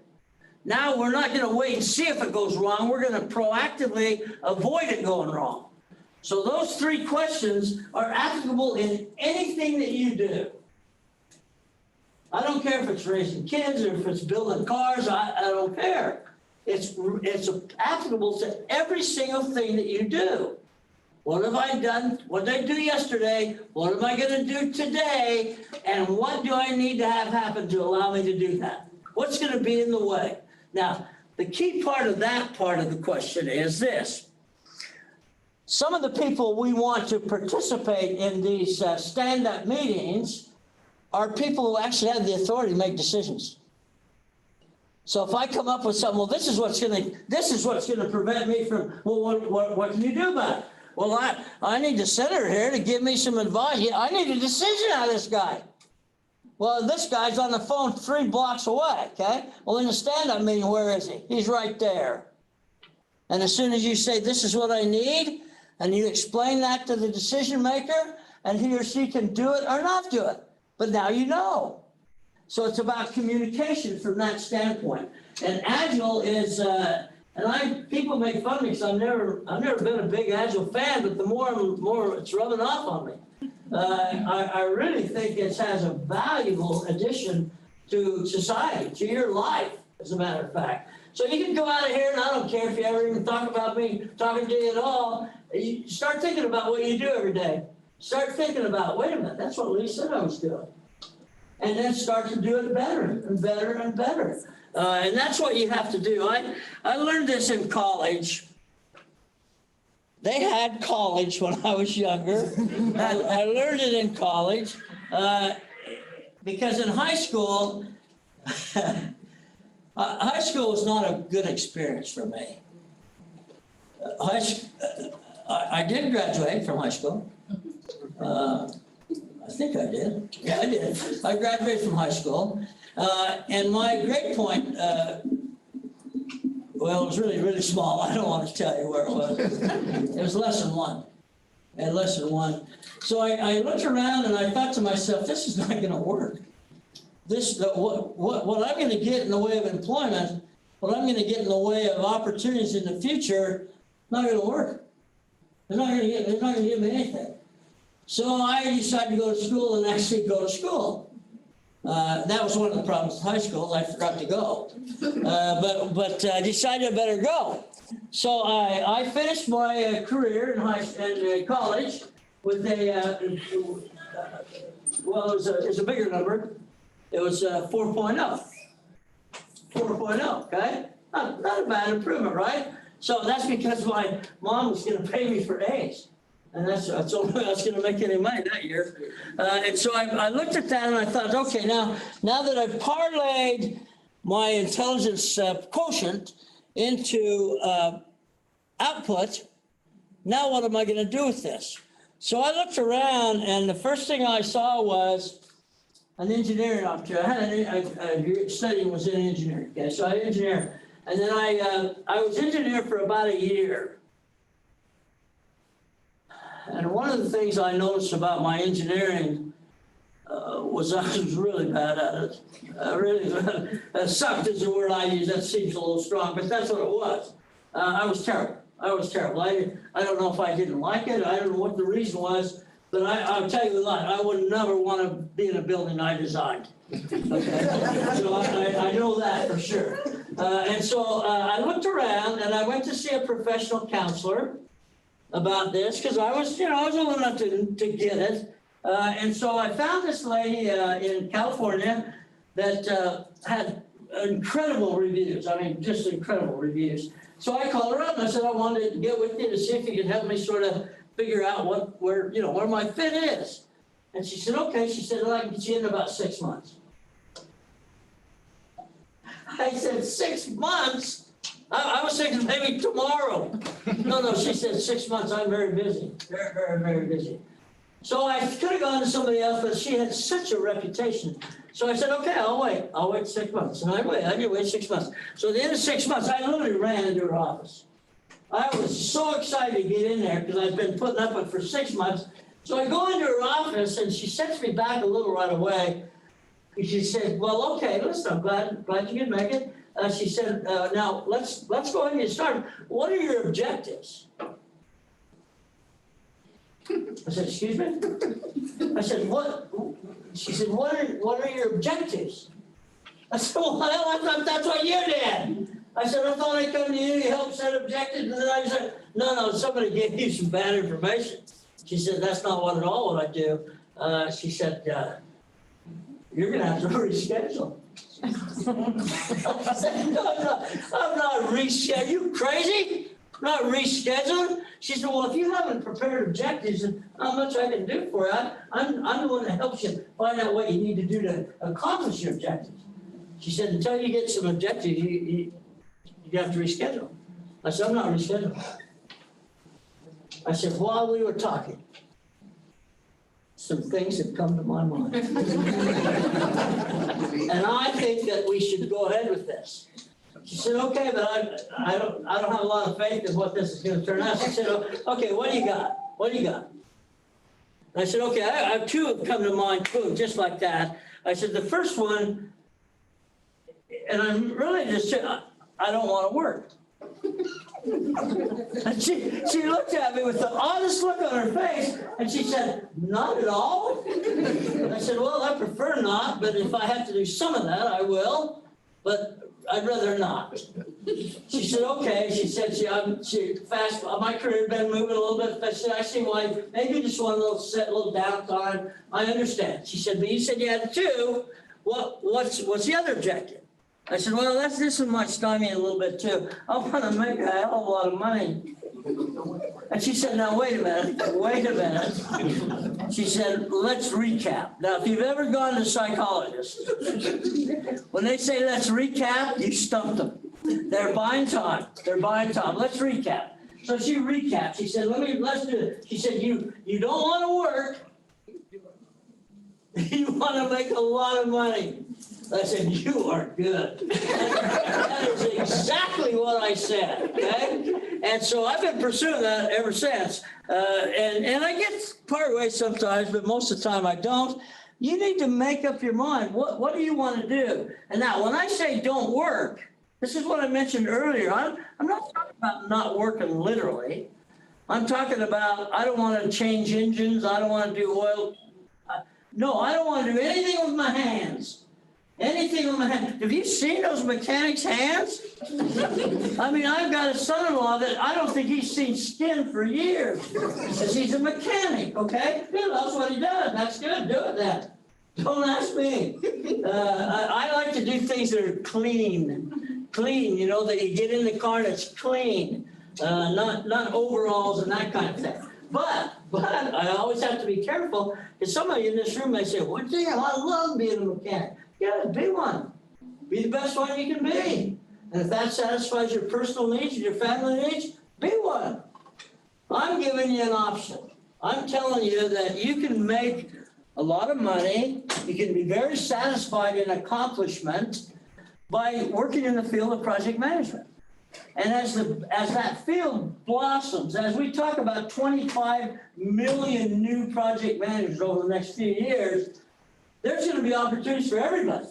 Now we're not gonna wait and see if it goes wrong. We're gonna proactively avoid it going wrong. So those 3 questions are applicable in anything that you do. I don't care if it's raising kids or if it's building cars, I don't care. It's applicable to every single thing that you do. What have I done? What did I do yesterday? What am I going to do today? And what do I need to have happen to allow me to do that? What's going to be in the way? Now, the key part of that part of the question is this. Some of the people we want to participate in these stand-up meetings are people who actually have the authority to make decisions. So if I come up with something, well, this is what's going to prevent me from, well, what can you do about it? Well, I need the senator here to give me some advice. I need a decision out of this guy. Well, this guy's on the phone 3 blocks away, okay? Well, in the stand-up meeting, where is he? He's right there. And as soon as you say, this is what I need, and you explain that to the decision maker, and he or she can do it or not do it. But now you know. So it's about communication from that standpoint. And Agile is, people make fun of me because I've never been a big Agile fan, but the more it's rubbing off on me. I really think it has a valuable addition to society, to your life, as a matter of fact. So you can go out of here, and I don't care if you ever even talk about me talking to you at all. You start thinking about what you do every day. Start thinking about, wait a minute, that's what Lee said I was doing. And then start to do it better and better and better. And that's what you have to do. I learned this in college. They had college when I was younger. I learned it in college because in high school, high school was not a good experience for me. I did graduate from high school. I think I did. Yeah, I did. I graduated from high school. And my grade point, well, it was really, really small. I don't want to tell you where it was. It was less than 1. And less than 1. So I looked around and I thought to myself, this is not going to work. What I'm going to get in the way of employment, what I'm going to get in the way of opportunities in the future, not going to work. They're not going to give me anything. So I decided to go to school and actually go to school. That was one of the problems with high school. I forgot to go. But I decided I better go. So I finished my career in college with well, it was a bigger number. It was 4.0. 4.0, okay? Not a bad improvement, right? So that's because my mom was going to pay me for A's. And that's the only way I was going to make any money that year. And so I looked at that and I thought, okay, now that I've parlayed my intelligence quotient into output, now what am I going to do with this? So I looked around and the first thing I saw was an engineering opportunity. I studying was in engineering, okay? So I engineered. And then I was engineer for about a year. And one of the things I noticed about my engineering was I was really bad at it. Really bad. Sucked is the word I use. That seems a little strong, but that's what it was. I was terrible. I was terrible. I don't know if I didn't like it. I don't know what the reason was, but I'll tell you a lot. I would never want to be in a building I designed. Okay, so I know that for sure. And so I looked around and I went to see a professional counselor about this because I was old enough to get it. And so I found this lady in California that had incredible reviews. I mean, just incredible reviews. So I called her up and I said, I wanted to get with you to see if you could help me sort of figure out where my fit is. And she said, okay. She said, well, I can get you in about 6 months. I said, 6 months? I was thinking maybe tomorrow. No, she said 6 months. I'm very busy, very, very, very busy. So I could have gone to somebody else, but she had such a reputation. So I said, okay, I'll wait 6 months. And I did wait 6 months. So at the end of 6 months, I literally ran into her office. I was so excited to get in there because I'd been putting up with it for 6 months. So I go into her office and she sets me back a little right away. She said, well, okay, listen, I'm glad you could make it. She said, now let's go ahead and get started. What are your objectives? I said, excuse me? I said, what? She said, what are your objectives? I said, well, I thought that's what you did. I said, I thought I'd come to you to help set objectives. And then I said, no, somebody gave you some bad information. She said, that's not what at all what I do. She said, you're going to have to reschedule. I said, no, I'm not rescheduling. Are you crazy? I'm not rescheduling. She said, well, if you haven't prepared objectives, and how much I can do for you, I'm the one that helps you find out what you need to do to accomplish your objectives. She said, until you get some objectives, you have to reschedule. I said, I'm not rescheduling. I said, while we were talking, some things have come to my mind. And I think that we should go ahead with this. She said, okay, but I don't have a lot of faith in what this is going to turn out. She said, okay, what do you got? What do you got? And I said, okay, I have two have come to mind, boom, just like that. I said, the first one, and I'm really just saying, I don't want to work. And she looked at me with the honest look on her face, and she said, not at all? I said, well, I prefer not, but if I have to do some of that, I will, but I'd rather not. She said, okay. She said, my career had been moving a little bit. I said, I see why. Maybe you just want a little downtime. I understand. She said, but you said you had two. What's the other objective? I said, well, this one might stymie a little bit too. I want to make a hell of a lot of money. And she said, now, wait a minute. She said, let's recap. Now, if you've ever gone to psychologists, when they say let's recap, you stumped them. They're buying time. Let's recap. So she recapped. She said, let's do it. She said, you don't want to work. You want to make a lot of money. I said, you are good. That is exactly what I said, okay? And so I've been pursuing that ever since. And I get part way sometimes, but most of the time I don't. You need to make up your mind. What do you want to do? And now, when I say don't work, this is what I mentioned earlier. I'm not talking about not working literally. I'm talking about I don't want to change engines. I don't want to do oil. No, I don't want to do anything with my hands. Anything with my hands. Have you seen those mechanics' hands? I mean, I've got a son-in-law that I don't think he's seen skin for years. Because he's a mechanic, okay? Yeah, that's what he does. That's good. Do it then. Don't ask me. I like to do things that are clean. Clean, that you get in the car and it's clean. Not overalls and that kind of thing. But I always have to be careful because somebody in this room may say, well, damn, I love being a mechanic. Yeah, be one. Be the best one you can be. And if that satisfies your personal needs and your family needs, be one. I'm giving you an option. I'm telling you that you can make a lot of money. You can be very satisfied in accomplishment by working in the field of project management. And as that field blossoms, as we talk about 25 million new project managers over the next few years, there's going to be opportunities for everybody.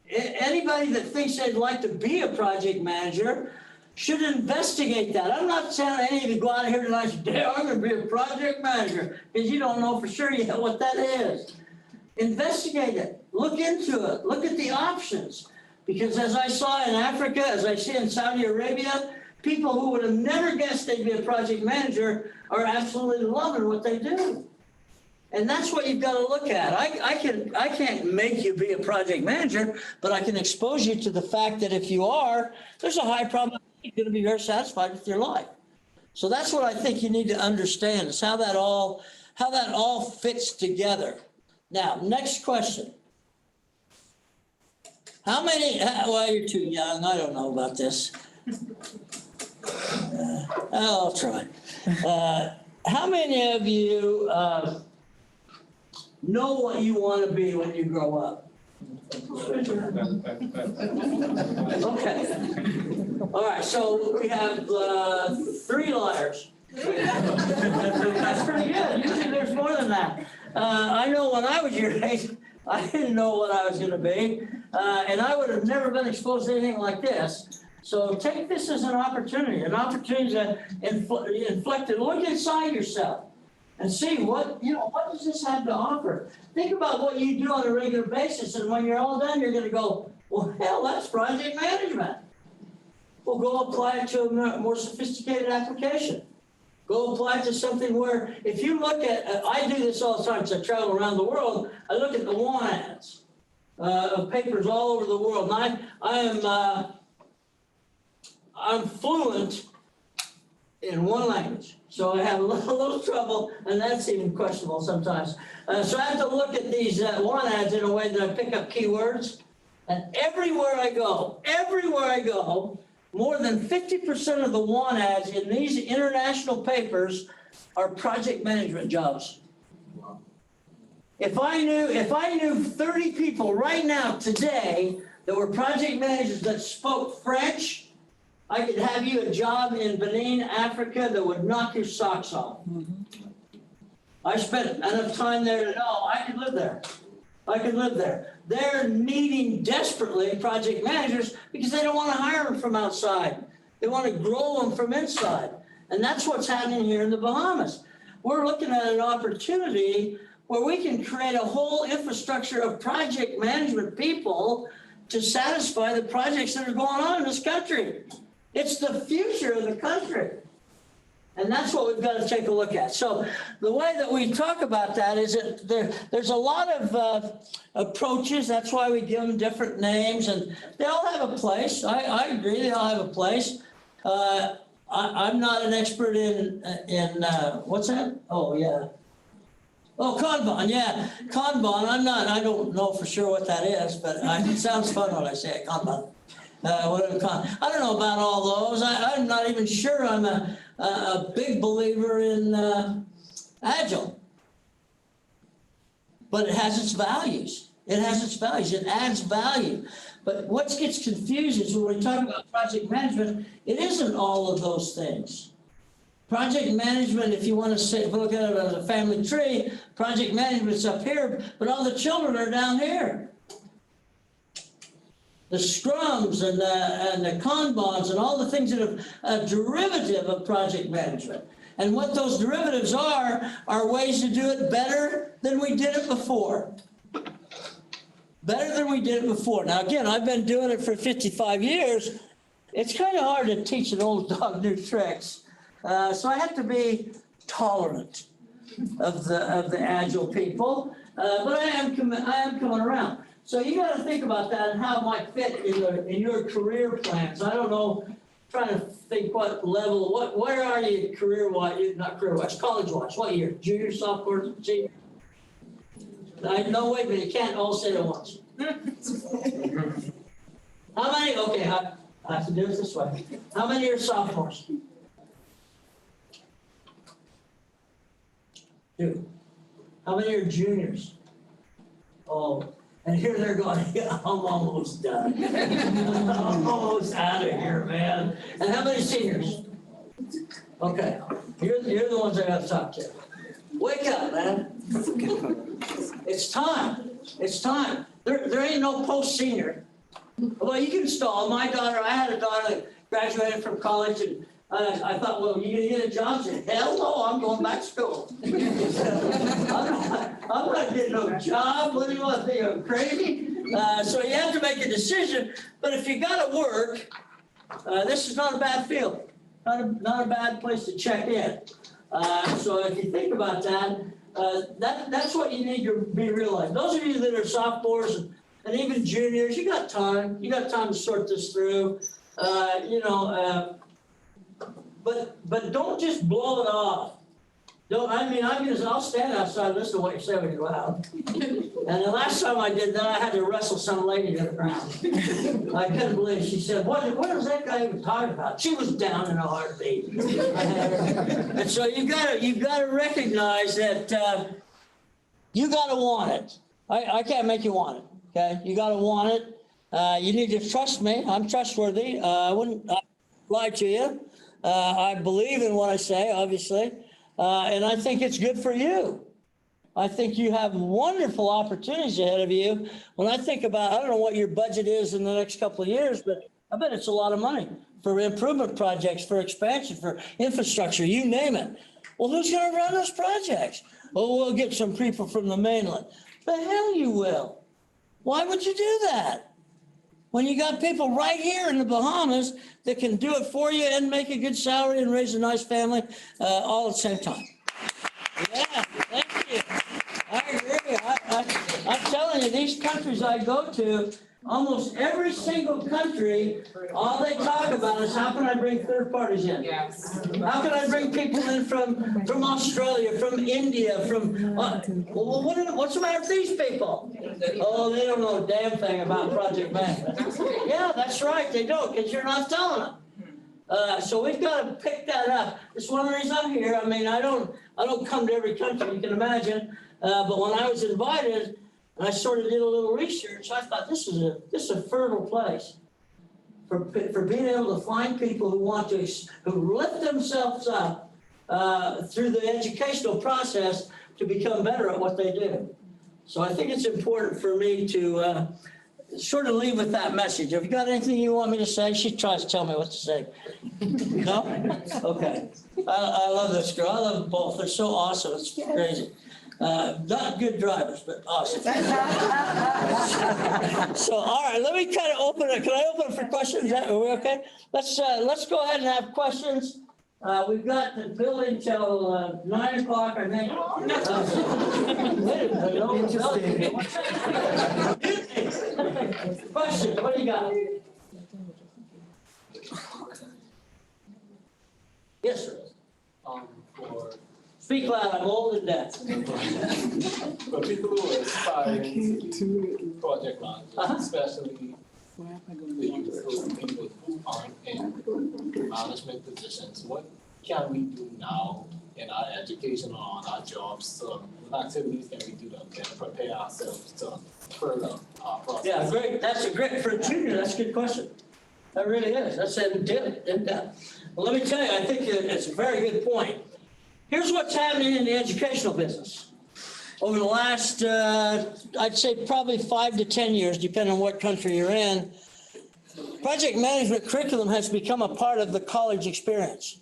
Anybody that thinks they'd like to be a project manager should investigate that. I'm not telling any of you to go out here tonight and say, I'm going to be a project manager, because you don't know for sure yet what that is. Investigate it, look into it, look at the options. Because as I saw in Africa, as I see in Saudi Arabia, people who would have never guessed they'd be a project manager are absolutely loving what they do. And that's what you've got to look at. I can't make you be a project manager, but I can expose you to the fact that if you are, there's a high probability you're going to be very satisfied with your life. So that's what I think you need to understand, is how that all fits together. Now, next question. How many, well, you're too young. I don't know about this. I'll try. How many of you know what you want to be when you grow up? Okay. All right, so we have 3 liars. That's pretty good. Usually there's more than that. I know when I was your age, I didn't know what I was going to be, and I would have never been exposed to anything like this. So take this as an opportunity to inflect it. Look inside yourself and see what does this have to offer. Think about what you do on a regular basis, and when you're all done, you're going to go, well, hell, that's project management. Well, go apply it to a more sophisticated application. Go apply it to something where, if you look at, I do this all the time because I travel around the world, I look at the want ads of papers all over the world. And I'm fluent in one language, so I have a little trouble, and that's even questionable sometimes. So I have to look at these want ads in a way that I pick up keywords, and everywhere I go, more than 50% of the want ads in these international papers are project management jobs. Wow. If I knew 30 people right now today that were project managers that spoke French, I could have you a job in Benin, Africa that would knock your socks off. Mm-hmm. I spent enough time there to know I could live there. They're needing desperately project managers because they don't want to hire them from outside. They want to grow them from inside. And that's what's happening here in the Bahamas. We're looking at an opportunity where we can create a whole infrastructure of project management people to satisfy the projects that are going on in this country. It's the future of the country. And that's what we've got to take a look at. So the way that we talk about that is that there's a lot of approaches. That's why we give them different names, and they all have a place. I agree, they all have a place. I'm not an expert in what's that? Oh, yeah. Oh, Kanban, yeah. Kanban, I don't know for sure what that is, but it sounds fun when I say it, Kanban. I don't know about all those. I'm not even sure I'm a big believer in Agile. But it has its values. It adds value. But what gets confused is when we talk about project management, it isn't all of those things. Project management, if you want to say, look at it as a family tree, project management's up here, but all the children are down here. The scrums and the Kanbans and all the things that are a derivative of project management. And what those derivatives are ways to do it better than we did it before. Better than we did it before. Now, again, I've been doing it for 55 years. It's kind of hard to teach an old dog new tricks. So I have to be tolerant of the Agile people. But I am coming around. So you got to think about that and how it might fit in your career plans. I don't know, trying to think what level, where are you career-wise, not career-wise, college-wise, what year? Junior, sophomore, senior? No, wait a minute, you can't all say it at once. How many, okay, I have to do it this way. How many are sophomores? 2. How many are juniors? Oh. And here they're going, yeah, I'm almost done. I'm almost out of here, man. And how many seniors? Okay, you're the ones I got to talk to. Wake up, man. It's time. It's time. There ain't no post-senior. Well, you can stall. My daughter, I had a daughter that graduated from college, and I thought, well, you gonna get a job? I said, hell no, I'm going back to school. I'm not getting no job. What do you want to think? I'm crazy? So you have to make a decision. But if you gotta work, this is not a bad field. Not a bad place to check in. So if you think about that, that's what you need to be realized. Those of you that are sophomores and even juniors, you got time. You got time to sort this through. But don't just blow it off. I'll stand outside and listen to what you say when you go out. And the last time I did that, I had to wrestle some lady to the ground. I couldn't believe. She said, what was that guy even talking about? She was down in a heartbeat. And so you've got to recognize that you got to want it. I can't make you want it. Okay, you got to want it. You need to trust me. I'm trustworthy. I wouldn't lie to you. I believe in what I say, obviously. And I think it's good for you. I think you have wonderful opportunities ahead of you. When I think about, I don't know what your budget is in the next couple of years, but I bet it's a lot of money for improvement projects, for expansion, for infrastructure, you name it. Well, who's going to run those projects? Oh, we'll get some people from the mainland. The hell you will. Why would you do that? When you got people right here in the Bahamas that can do it for you and make a good salary and raise a nice family all at the same time. Yeah, thank you. I agree. I'm telling you, these countries I go to, almost every single country, all they talk about is how can I bring third parties in? Yes. How can I bring people in from Australia, from India, from, what's the matter with these people? Oh, they don't know a damn thing about project management. Yeah, that's right, they don't, because you're not telling them. So we've got to pick that up. It's one of the reasons I'm here. I mean, I don't come to every country, you can imagine, but when I was invited, and I sort of did a little research, I thought this is a fertile place for being able to find people who want to, who lift themselves up through the educational process to become better at what they do. So I think it's important for me to sort of leave with that message. Have you got anything you want me to say? She tries to tell me what to say. No? Okay. I love this girl. I love them both. They're so awesome. It's crazy. Not good drivers, but awesome. So, all right, let me kind of open it. Can I open it for questions? Are we okay? Let's go ahead and have questions. We've got the building till 9 o'clock, I think. Wait a minute. Questions, what do you got? Yes, sir. Speak loud, I'm old and deaf. For people who are aspiring to project managers, especially the youth, people who aren't in management positions, what can we do now in our education or on our jobs? So what activities can we do to prepare ourselves to further our process? Yeah, great. That's a great, for a junior, that's a good question. That really is. That's in depth. Well, let me tell you, I think it's a very good point. Here's what's happening in the educational business. Over the last, I'd say probably 5 to 10 years, depending on what country you're in, project management curriculum has become a part of the college experience.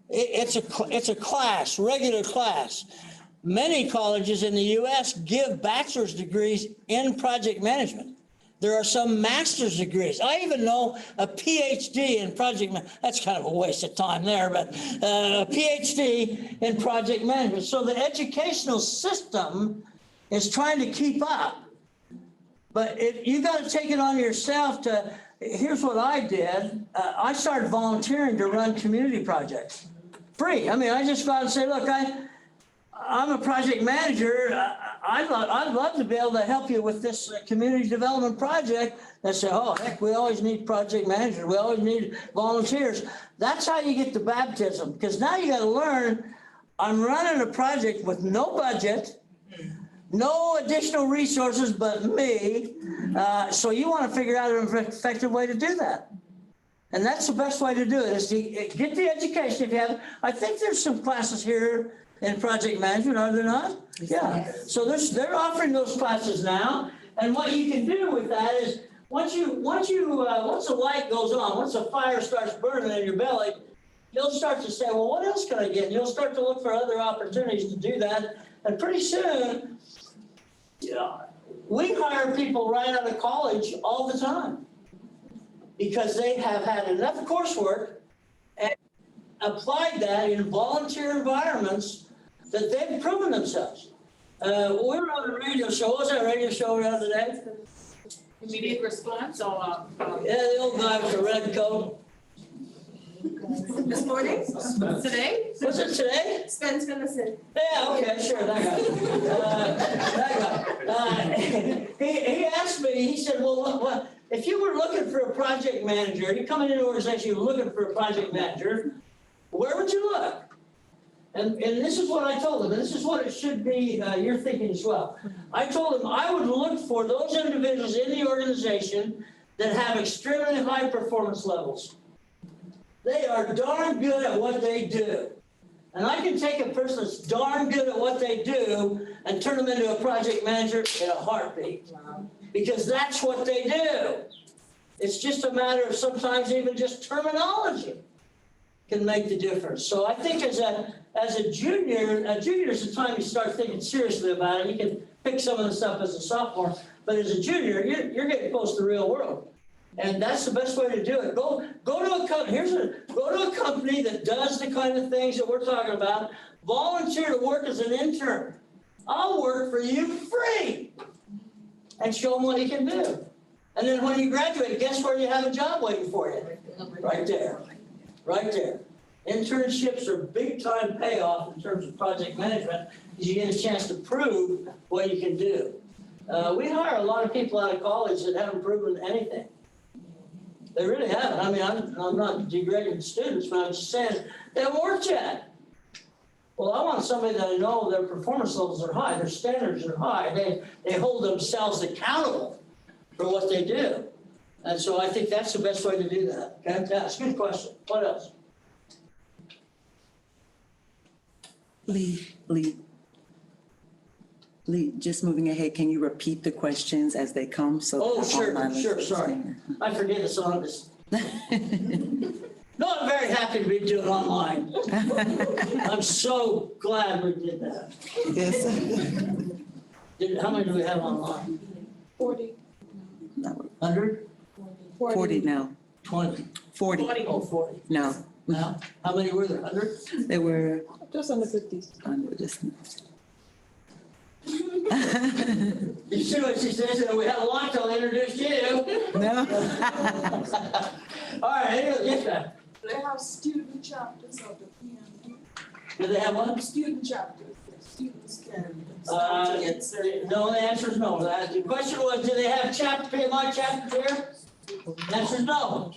It's a class, regular class. Many colleges in the U.S. give bachelor's degrees in project management. There are some master's degrees. I even know a PhD in project management. That's kind of a waste of time there, but a PhD in project management. So the educational system is trying to keep up. But you got to take it on yourself to, here's what I did. I started volunteering to run community projects. Free. I mean, I just go out and say, look, I'm a project manager. I'd love to be able to help you with this community development project. They say, oh, heck, we always need project managers. We always need volunteers. That's how you get the baptism, because now you got to learn, I'm running a project with no budget, no additional resources but me. So you want to figure out an effective way to do that. And that's the best way to do it, is to get the education if you have. I think there's some classes here in project management, are there not? Yeah. So they're offering those classes now, and what you can do with that is once the light goes on, once the fire starts burning in your belly, you'll start to say, well, what else can I get? And you'll start to look for other opportunities to do that. And pretty soon, we hire people right out of college all the time because they have had enough coursework and applied that in volunteer environments that they've proven themselves. We were on a radio show. What was that radio show we were on today? Immediate response or? Yeah, the old guy with the red coat. This morning? Today? Was it today? Spence Vincent. Yeah, okay, sure, that guy. He asked me, he said, well, what, if you were looking for a project manager, you come into an organization, you're looking for a project manager, where would you look? And this is what I told him, and this is what it should be, your thinking as well. I told him I would look for those individuals in the organization that have extremely high performance levels. They are darn good at what they do. And I can take a person that's darn good at what they do and turn them into a project manager in a heartbeat. Because that's what they do. It's just a matter of sometimes even just terminology can make the difference. So I think as a junior is the time you start thinking seriously about it. You can pick some of the stuff as a sophomore, but as a junior, you're getting close to the real world. And that's the best way to do it. Go to a company. Go to a company that does the kind of things that we're talking about. Volunteer to work as an intern. I'll work for you free, and show them what you can do. And then when you graduate, guess where you have a job waiting for you? Right there. Right there. Internships are big time payoff in terms of project management because you get a chance to prove what you can do. We hire a lot of people out of college that haven't proven anything. They really haven't. I mean, I'm not degrading students, but I'm just saying they haven't worked yet. Well, I want somebody that I know their performance levels are high, their standards are high, they hold themselves accountable for what they do. And so I think that's the best way to do that. Fantastic. Good question. What else? Lee, just moving ahead, can you repeat the questions as they come? Oh, sure, sorry. I forget it's on this. No, I'm very happy to be doing online. I'm so glad we did that. Yes. How many do we have online? 40. 100? 40 now. 20? 40 Oh, 40. now. Now? How many were there? 100? They were Just under 50. just. You see what she says? We have a lot till I introduce you. No. All right, anyway, yes, ma'am. They have student chapters of the PMD. Do they have one? Student chapters, that students can Uh, start to get certified. No, the answer is no. The question was, do they have PMI chapters here? The answer is no.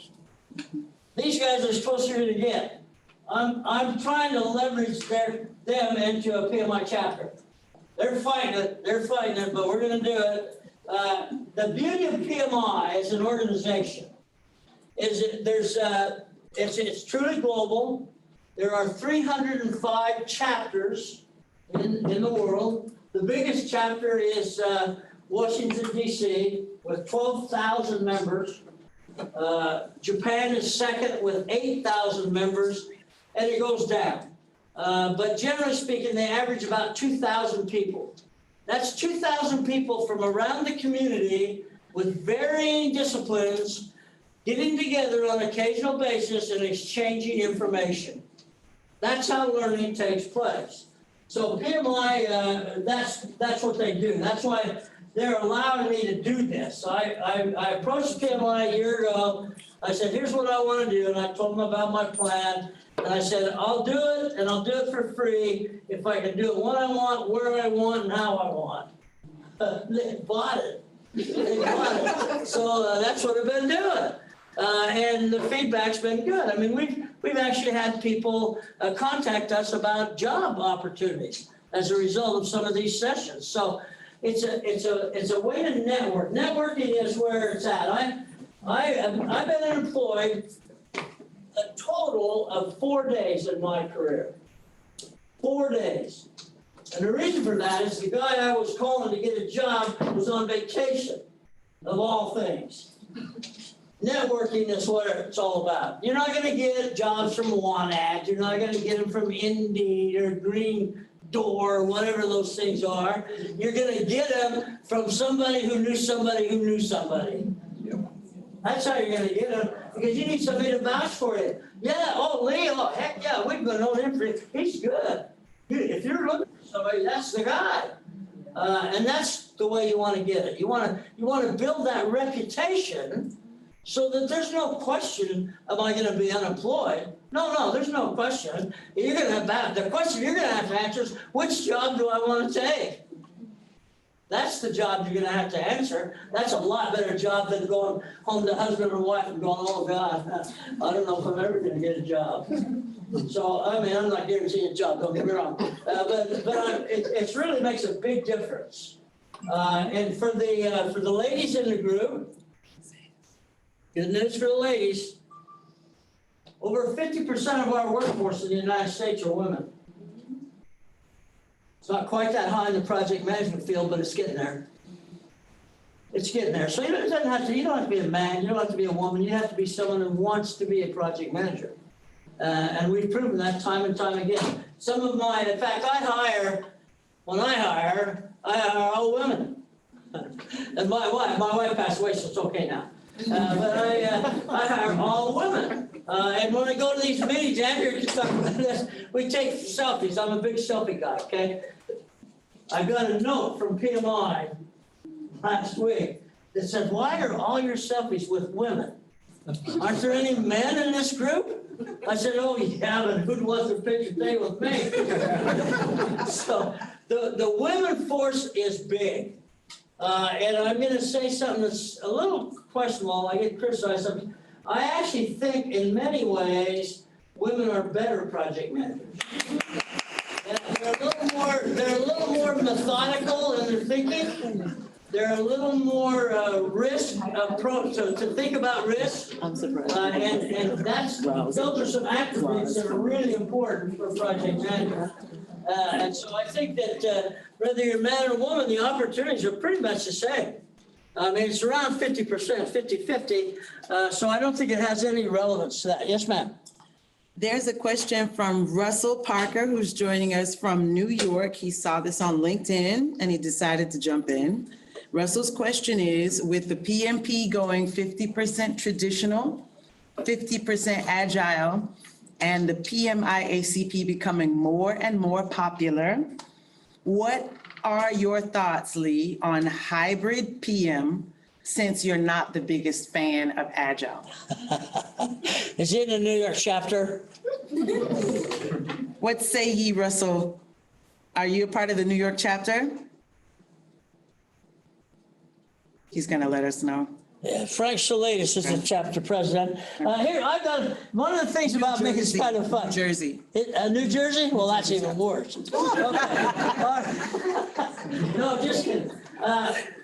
These guys are supposed to get. I'm trying to leverage them into a PMI chapter. They're fighting it, but we're gonna do it. The beauty of PMI as an organization is that it's truly global. There are 305 chapters in the world. The biggest chapter is Washington, D.C. with 12,000 members. Japan is second with 8,000 members, and it goes down. But generally speaking, they average about 2,000 people. That's 2,000 people from around the community with varying disciplines getting together on an occasional basis and exchanging information. That's how learning takes place. So PMI, that's what they do. That's why they're allowing me to do this. I approached PMI a year ago. I said, here's what I want to do. And I told them about my plan. And I said, I'll do it, and I'll do it for free if I can do it when I want, where I want, and how I want. They bought it. They bought it. So that's what I've been doing. And the feedback's been good. I mean, we've actually had people contact us about job opportunities as a result of some of these sessions. So it's a way to network. Networking is where it's at. I've been employed a total of 4 days in my career. 4 days. And the reason for that is the guy I was calling to get a job was on vacation, of all things. Networking is what it's all about. You're not gonna get jobs from WANAD, you're not gonna get them from Indeed or Green Door, whatever those things are. You're gonna get them from somebody who knew somebody who knew somebody. That's how you're gonna get them, because you need somebody to vouch for you. Yeah, oh, Lee, oh, heck yeah, we've been known him for, he's good. If you're looking for somebody, that's the guy. And that's the way you wanna get it. You wanna build that reputation so that there's no question, am I gonna be unemployed? No, there's no question. You're gonna have that. The question you're gonna have to answer is, which job do I wanna take? That's the job you're gonna have to answer. That's a lot better job than going home to husband and wife and going, oh God, I don't know if I'm ever gonna get a job. So, I mean, I'm not guaranteeing a job, don't get me wrong. It really makes a big difference. And for the ladies in the group, good news for the ladies, over 50% of our workforce in the United States are women. It's not quite that high in the project management field, but it's getting there. It's getting there. So you don't have to be a man, you don't have to be a woman, you have to be someone who wants to be a project manager. And we've proven that time and time again. In fact, when I hire all women. And my wife passed away, so it's okay now. But I hire all women. And when I go to these meetings, Andrew can talk about this, we take selfies. I'm a big selfie guy, okay? I got a note from PMI last week that said, why are all your selfies with women? Aren't there any men in this group? I said, oh yeah, but who wants a picture day with me? So the women force is big. And I'm going to say something that's a little questionable. I get criticized. I actually think in many ways, women are better project managers. They're a little more methodical in their thinking. They're a little more risk approach to think about risk. I'm surprised. And those are some attributes that are really important for project managers. And so I think that whether you're a man or woman, the opportunities are pretty much the same. I mean, it's around 50%, 50-50. So I don't think it has any relevance to that. Yes, ma'am. There's a question from Russell Parker, who's joining us from New York. He saw this on LinkedIn and he decided to jump in. Russell's question is, with the PMP going 50% traditional, 50% agile, and the PMI-ACP becoming more and more popular, what are your thoughts, Lee, on hybrid PM, since you're not the biggest fan of Agile? Is he in the New York chapter? What say ye, Russell? Are you a part of the New York chapter? He's gonna let us know. Yeah, Frank Salatis is the chapter president. Here, I got one of the things about me is kind of fun. New Jersey. New Jersey? Well, that's even worse. Okay. No, just kidding.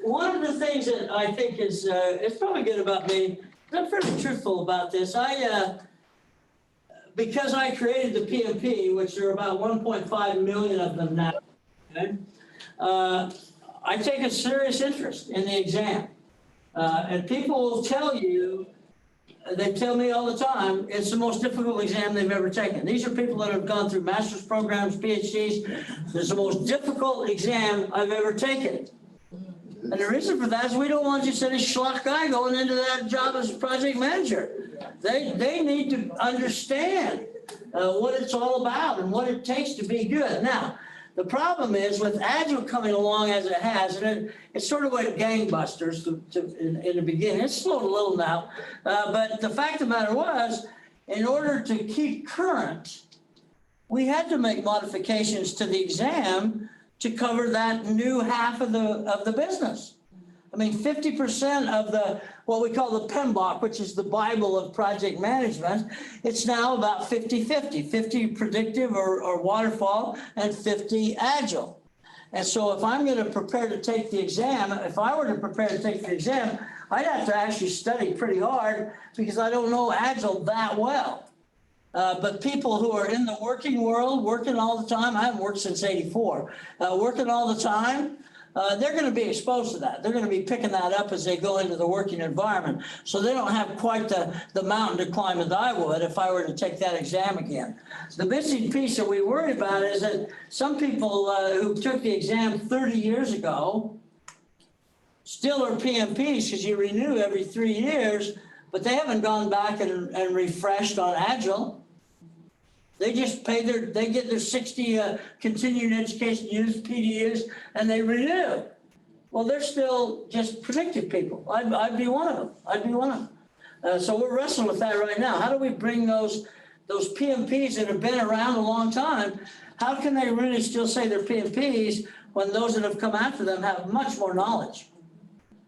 One of the things that I think is probably good about me, I'm fairly truthful about this. Because I created the PMP, which there are about 1.5 million of them now, okay? I take a serious interest in the exam. And people will tell you, they tell me all the time, it's the most difficult exam they've ever taken. These are people that have gone through master's programs, PhDs. It's the most difficult exam I've ever taken. And the reason for that is we don't want just any schlock guy going into that job as a project manager. They need to understand what it's all about and what it takes to be good. Now, the problem is with Agile coming along as it has, and it sort of went gangbusters in the beginning. It's slowed a little now. But the fact of the matter was, in order to keep current, we had to make modifications to the exam to cover that new half of the business. I mean, 50% of what we call the PMBOK, which is the Bible of project management, it's now about 50-50, 50 predictive or waterfall and 50 agile. And so if I'm going to prepare to take the exam, if I were to prepare to take the exam, I'd have to actually study pretty hard because I don't know agile that well. But people who are in the working world, working all the time, I haven't worked since '84, working all the time, they're going to be exposed to that. They're going to be picking that up as they go into the working environment. So they don't have quite the mountain to climb that I would if I were to take that exam again. The missing piece that we worry about is that some people who took the exam 30 years ago still are PMPs because you renew every 3 years, but they haven't gone back and refreshed on Agile. They just they get their 60 continuing education use PDUs and they renew. Well, they're still just predictive people. I'd be one of them. So we're wrestling with that right now. How do we bring those PMPs that have been around a long time? How can they really still say they're PMPs when those that have come after them have much more knowledge?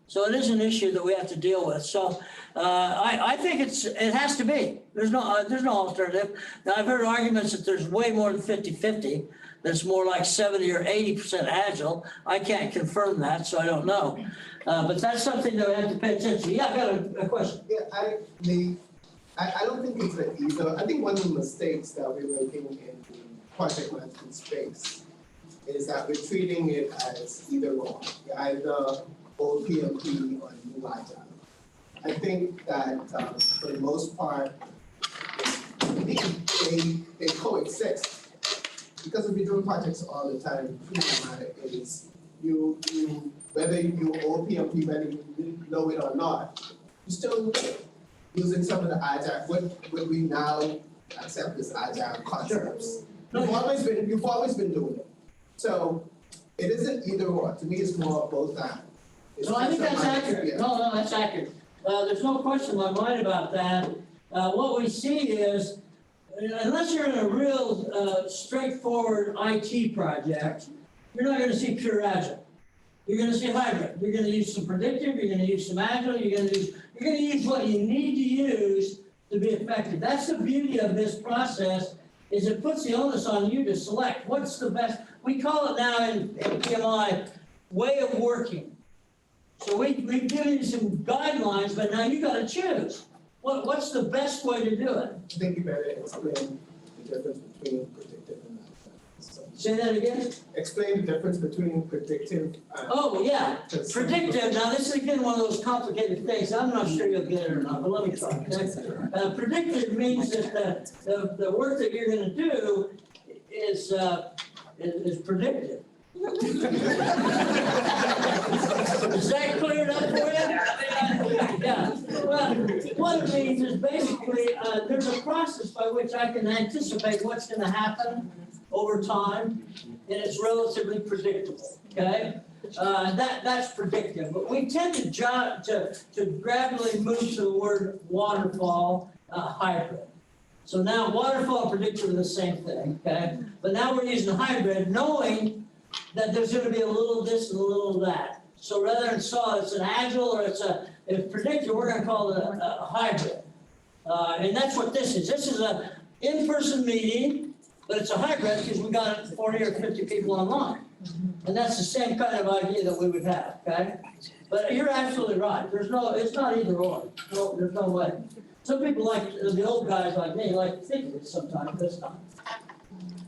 So it is an issue that we have to deal with. So I think it has to be. There's no alternative. Now, I've heard arguments that there's way more than 50-50. That's more like 70 or 80% Agile. I can't confirm that, so I don't know. But that's something that we have to pay attention to. Yeah, I got a question. Yeah, I don't think it's an either. I think one of the mistakes that we're making in the project management space is that we're treating it as either or. Either old PMP or new Agile. I think that for the most part, they coexist. Because if you're doing projects all the time, the truth of the matter is you whether you old PMP, whether you know it or not, you're still using some of the Agile, what we now accept as Agile concepts. Sure. You've always been doing it. So it isn't either or. To me, it's more of both sides. No, I think that's accurate. Yeah. No, that's accurate. There's no question in my mind about that. What we see is, unless you're in a real straightforward IT project, you're not going to see pure Agile. You're going to see hybrid. You're going to use some predictive. You're going to use some Agile. You're going to use what you need to use to be effective. That's the beauty of this process. Is it puts the onus on you to select what's the best. We call it now in PMI way of working. So we've given you some guidelines, but now you got to choose. What's the best way to do it? I think you better explain the difference between predictive and so Say that again? explain the difference between predictive and Oh, yeah. Predictive, now this is again one of those complicated things. I'm not sure you'll get it or not, but let me try. Okay? Predictive means that the work that you're going to do is predictive. Is that cleared up for you? Yeah. Well, what it means is basically there's a process by which I can anticipate what's going to happen over time, and it's relatively predictable. Okay, that's predictive. But we tend to gradually move to the word waterfall hybrid. So now waterfall and predictive are the same thing. Okay, but now we're using hybrid, knowing that there's going to be a little this and a little that. So rather than it's an Agile or it's predictive, we're going to call it a hybrid. And that's what this is. This is an in-person meeting, but it's a hybrid because we got 40 or 50 people online. And that's the same kind of idea that we would have, okay? But you're absolutely right. It's not either or. No, there's no way. Some people like, the old guys like me, like to think of it sometimes, but it's not.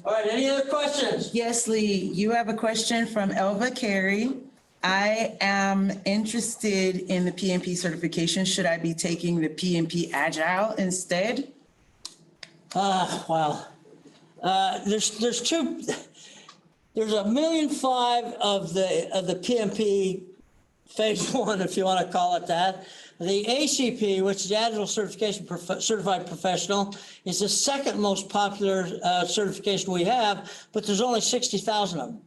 All right, any other questions? Yes, Lee, you have a question from Elva Carey. I am interested in the PMP certification. Should I be taking the PMP Agile instead? Well, there's 1.5 million of the PMP phase 1, if you want to call it that. The ACP, which is Agile Certification Certified Professional, is the second most popular certification we have, but there's only 60,000 of them.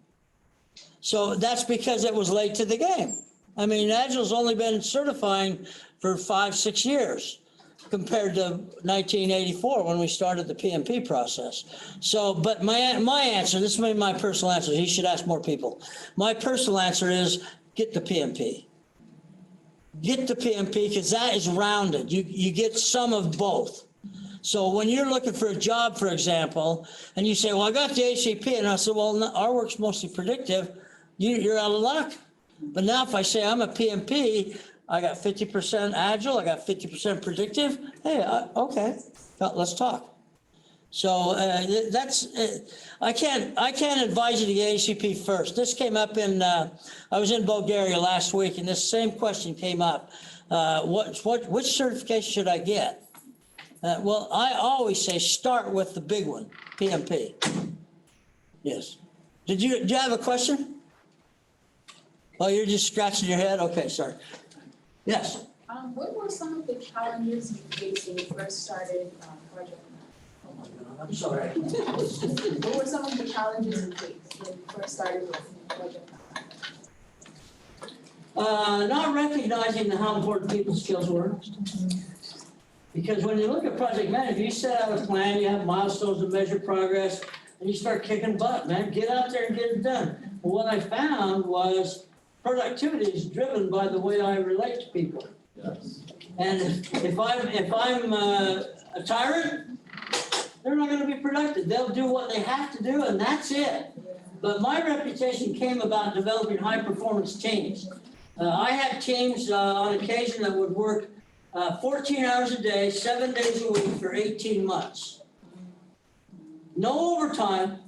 So that's because it was late to the game. I mean, Agile's only been certifying for 5-6 years compared to 1984 when we started the PMP process. So, but my answer, this may be my personal answer, he should ask more people. My personal answer is get the PMP. Get the PMP because that is rounded. You get some of both. So when you're looking for a job, for example, and you say, well, I got the ACP, and I said, well, no, our work's mostly predictive, you're out of luck. But now if I say I'm a PMP, I got 50% Agile, I got 50% predictive, hey, okay, let's talk. So I can't advise you to get ACP first. This came up I was in Bulgaria last week, and this same question came up. Which certification should I get? Well, I always say start with the big one, PMP. Yes. Do you have a question? Oh, you're just scratching your head? Okay, sorry. Yes. What were some of the challenges you faced when you first started Project I'm sorry. What were some of the challenges you faced when you first started with Project Not recognizing how important people's skills were. Because when you look at project management, you set out a plan, you have milestones to measure progress, and you start kicking butt, man. Get out there and get it done. Well, what I found was productivity is driven by the way I relate to people. Yes. And if I'm a tyrant, they're not going to be productive. They'll do what they have to do, and that's it. But my reputation came about developing high-performance teams. I had teams on occasion that would work 14 hours a day, 7 days a week for 18 months. No overtime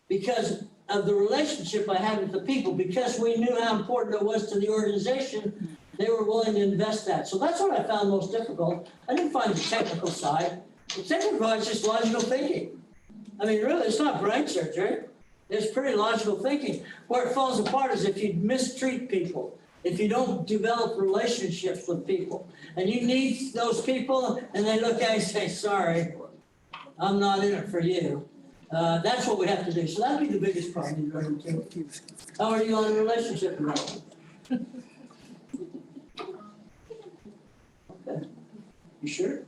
because of the relationship I had with the people. Because we knew how important it was to the organization, they were willing to invest that. So that's what I found most difficult. I didn't find the technical side. The technical side is just logical thinking. I mean, really, it's not brain surgery. It's pretty logical thinking. Where it falls apart is if you mistreat people, if you don't develop relationships with people, and you need those people, and they look at you and say, sorry, I'm not in it for you. That's what we have to do. So that'd be the biggest problem. How are you on a relationship development? Okay. You sure?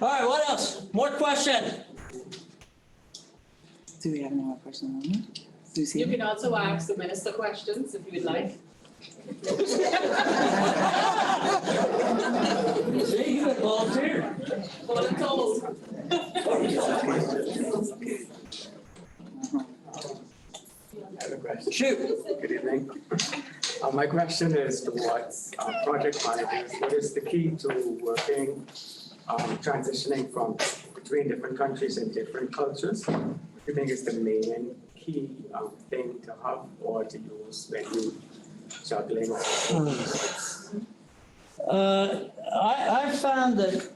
All right, what else? More questions? Do we have any more questions? Lucy? You can also ask the minister questions if you would like. See, you could volunteer. Voluntold. I have a question. Shoot. Good evening. My question is towards project managers. What is the key to working, transitioning from between different countries and different cultures? What do you think is the main key thing to have or to use when you juggling? I found that,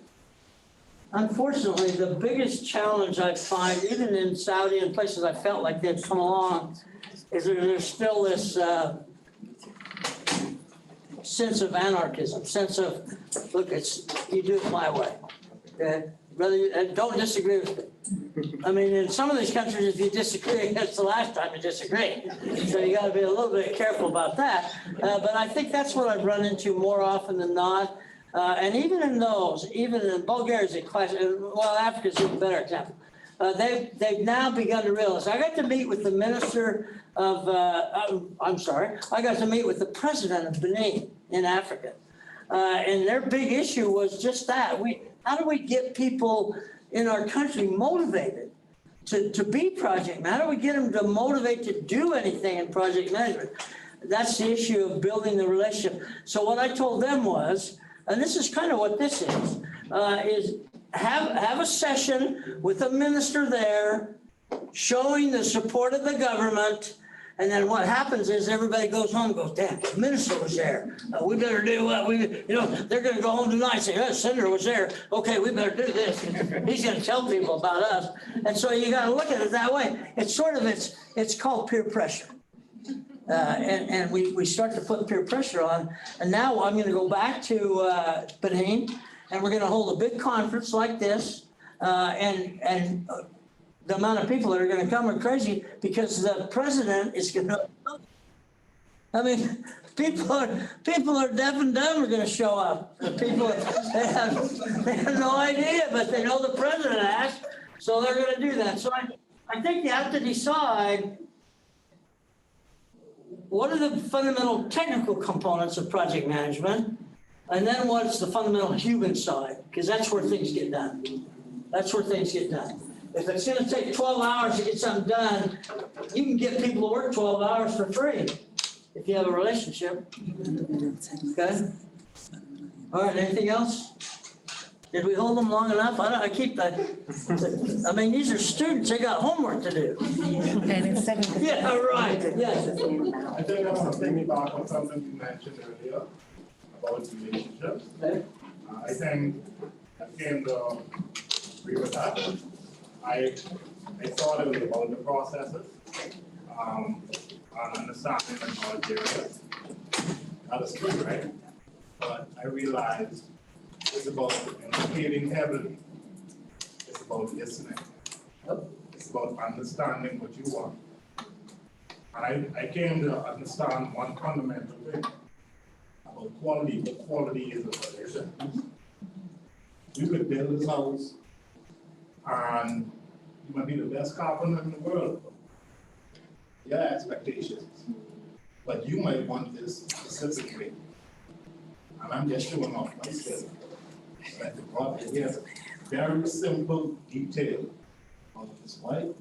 unfortunately, the biggest challenge I find, even in Saudi and places I felt like they'd come along, is that there's still this sense of anarchism, sense of, look, you do it my way. Okay? Don't disagree with me. I mean, in some of these countries, if you disagree, it's the last time you disagree. So you got to be a little bit careful about that. But I think that's what I've run into more often than not. And even in those, even in Bulgaria is a classic, well, Africa's even a better example. They've now begun to realize. I got to meet with the minister of, I got to meet with the president of Benin in Africa. And their big issue was just that. How do we get people in our country motivated to be project managers? How do we get them to motivate to do anything in project management? That's the issue of building the relationship. So what I told them was, and this is kind of what this is have a session with a minister there, showing the support of the government. And then what happens is everybody goes home and goes, damn, the minister was there. We better do what they're going to go home tonight and say, oh, senator was there. Okay, we better do this. He's going to tell people about us. And so you got to look at it that way. It's sort of, it's called peer pressure. And we start to put peer pressure on. And now I'm going to go back to Benin, and we're going to hold a big conference like this. And the amount of people that are going to come are crazy because the president is going to. I mean, people are deaf and dumb are going to show up. People they have no idea, but they know the president has, so they're going to do that. So I think you have to decide what are the fundamental technical components of project management, and then what's the fundamental human side, because that's where things get done. That's where things get done. If it's going to take 12 hours to get something done, you can get people to work 12 hours for free if you have a relationship. Okay? All right, anything else? Did we hold them long enough? I keep that. I mean, these are students, they got homework to do. And it's 7:50. Yeah, right, yes. I think I want to piggyback on something you mentioned earlier about relationships. Okay. I think I came to agree with that. I thought it was about the processes, on understanding and knowledge areas. That is true, right? But I realized it's about educating heavily. It's about listening. It's about understanding what you want. And I came to understand one fundamental thing about quality. What quality is a relation. You could build this house and you might be the best carpenter in the world. Your expectations. But you might want this specifically. And I'm just showing off my skill. Like the problem is very simple detail of this white.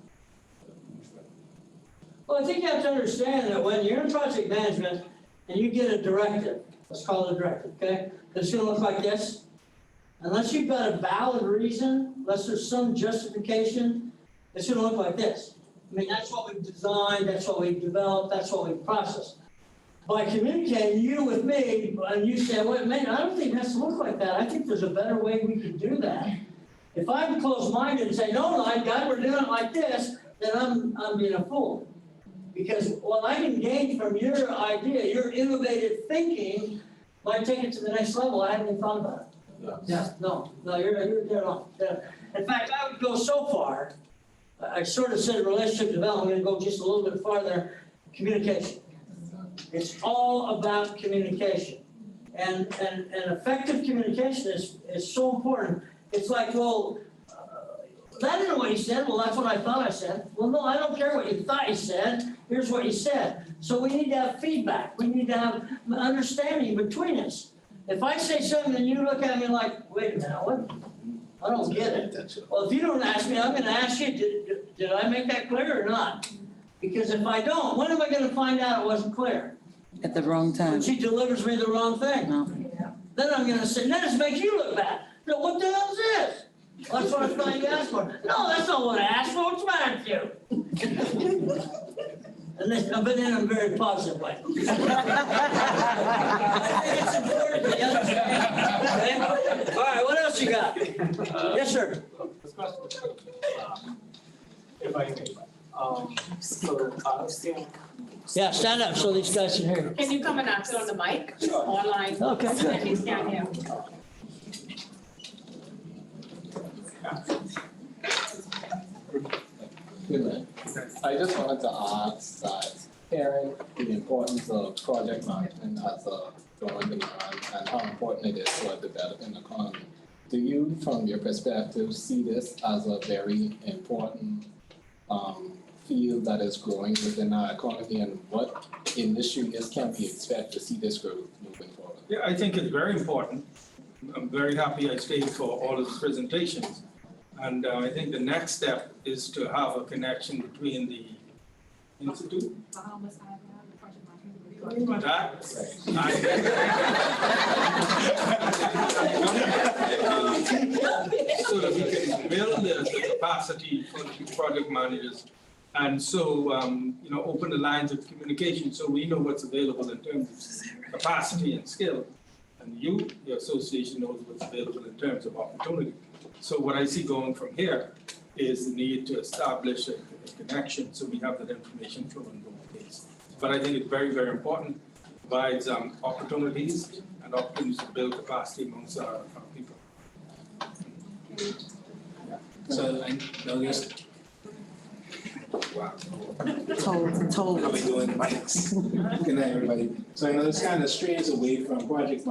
Well, I think you have to understand that when you're in project management and you get a directive, let's call it a directive, okay? It's gonna look like this. Unless you've got a valid reason, unless there's some justification, it's gonna look like this. I mean, that's what we've designed, that's what we've developed, that's what we've processed. By communicating you with me, and you say, wait, man, I don't think it has to look like that. I think there's a better way we could do that. If I'm closed-minded and say, no, God, we're doing it like this, then I'm being a fool. Because what I can gain from your idea, your innovative thinking, might take it to the next level. I haven't even thought about it. Yeah, no, you're dead on. In fact, I would go so far, I sort of said relationship development, I'm gonna go just a little bit farther, communication. It's all about communication. And effective communication is so important. It's like, well, that isn't what you said. Well, that's what I thought I said. Well, no, I don't care what you thought you said. Here's what you said. So we need to have feedback. We need to have understanding between us. If I say something and you look at me like, wait a minute, what? I don't get it. Well, if you don't ask me, I'm going to ask you, did I make that clear or not? Because if I don't, when am I going to find out it wasn't clear? At the wrong time. When she delivers me the wrong thing. No. Then I'm going to say, then it makes you look bad. No, what the hell is this? That's what I thought you asked for. No, that's not what I asked for. What's the matter with you? But in a very positive way. I think it's important that you understand. Okay? All right, what else you got? Yes, sir. This question, if I may. So I've seen. Yeah, stand up so these guys can hear you. Can you come and answer on the mic? Online. Okay, good. At least can't hear. I just wanted to ask that hearing the importance of project management as a growing demand and how important it is to a developing economy. Do you, from your perspective, see this as a very important field that is growing within our economy, and what industries can we expect to see this growth moving forward? Yeah, I think it's very important. I'm very happy I stayed for all of the presentations. And I think the next step is to have a connection between the institute. That, so that we can build the capacity for the project managers. And so, open the lines of communication so we know what's available in terms of capacity and skill. And you, the association, knows what's available in terms of opportunity. So what I see going from here is the need to establish a connection so we have that information flowing both ways. But I think it's very, very important, provides opportunities and opportunities to build capacity amongst our people. So I noticed. Wow. Told. How we doing, mics? Good night, everybody. So I know this kind of strays away from project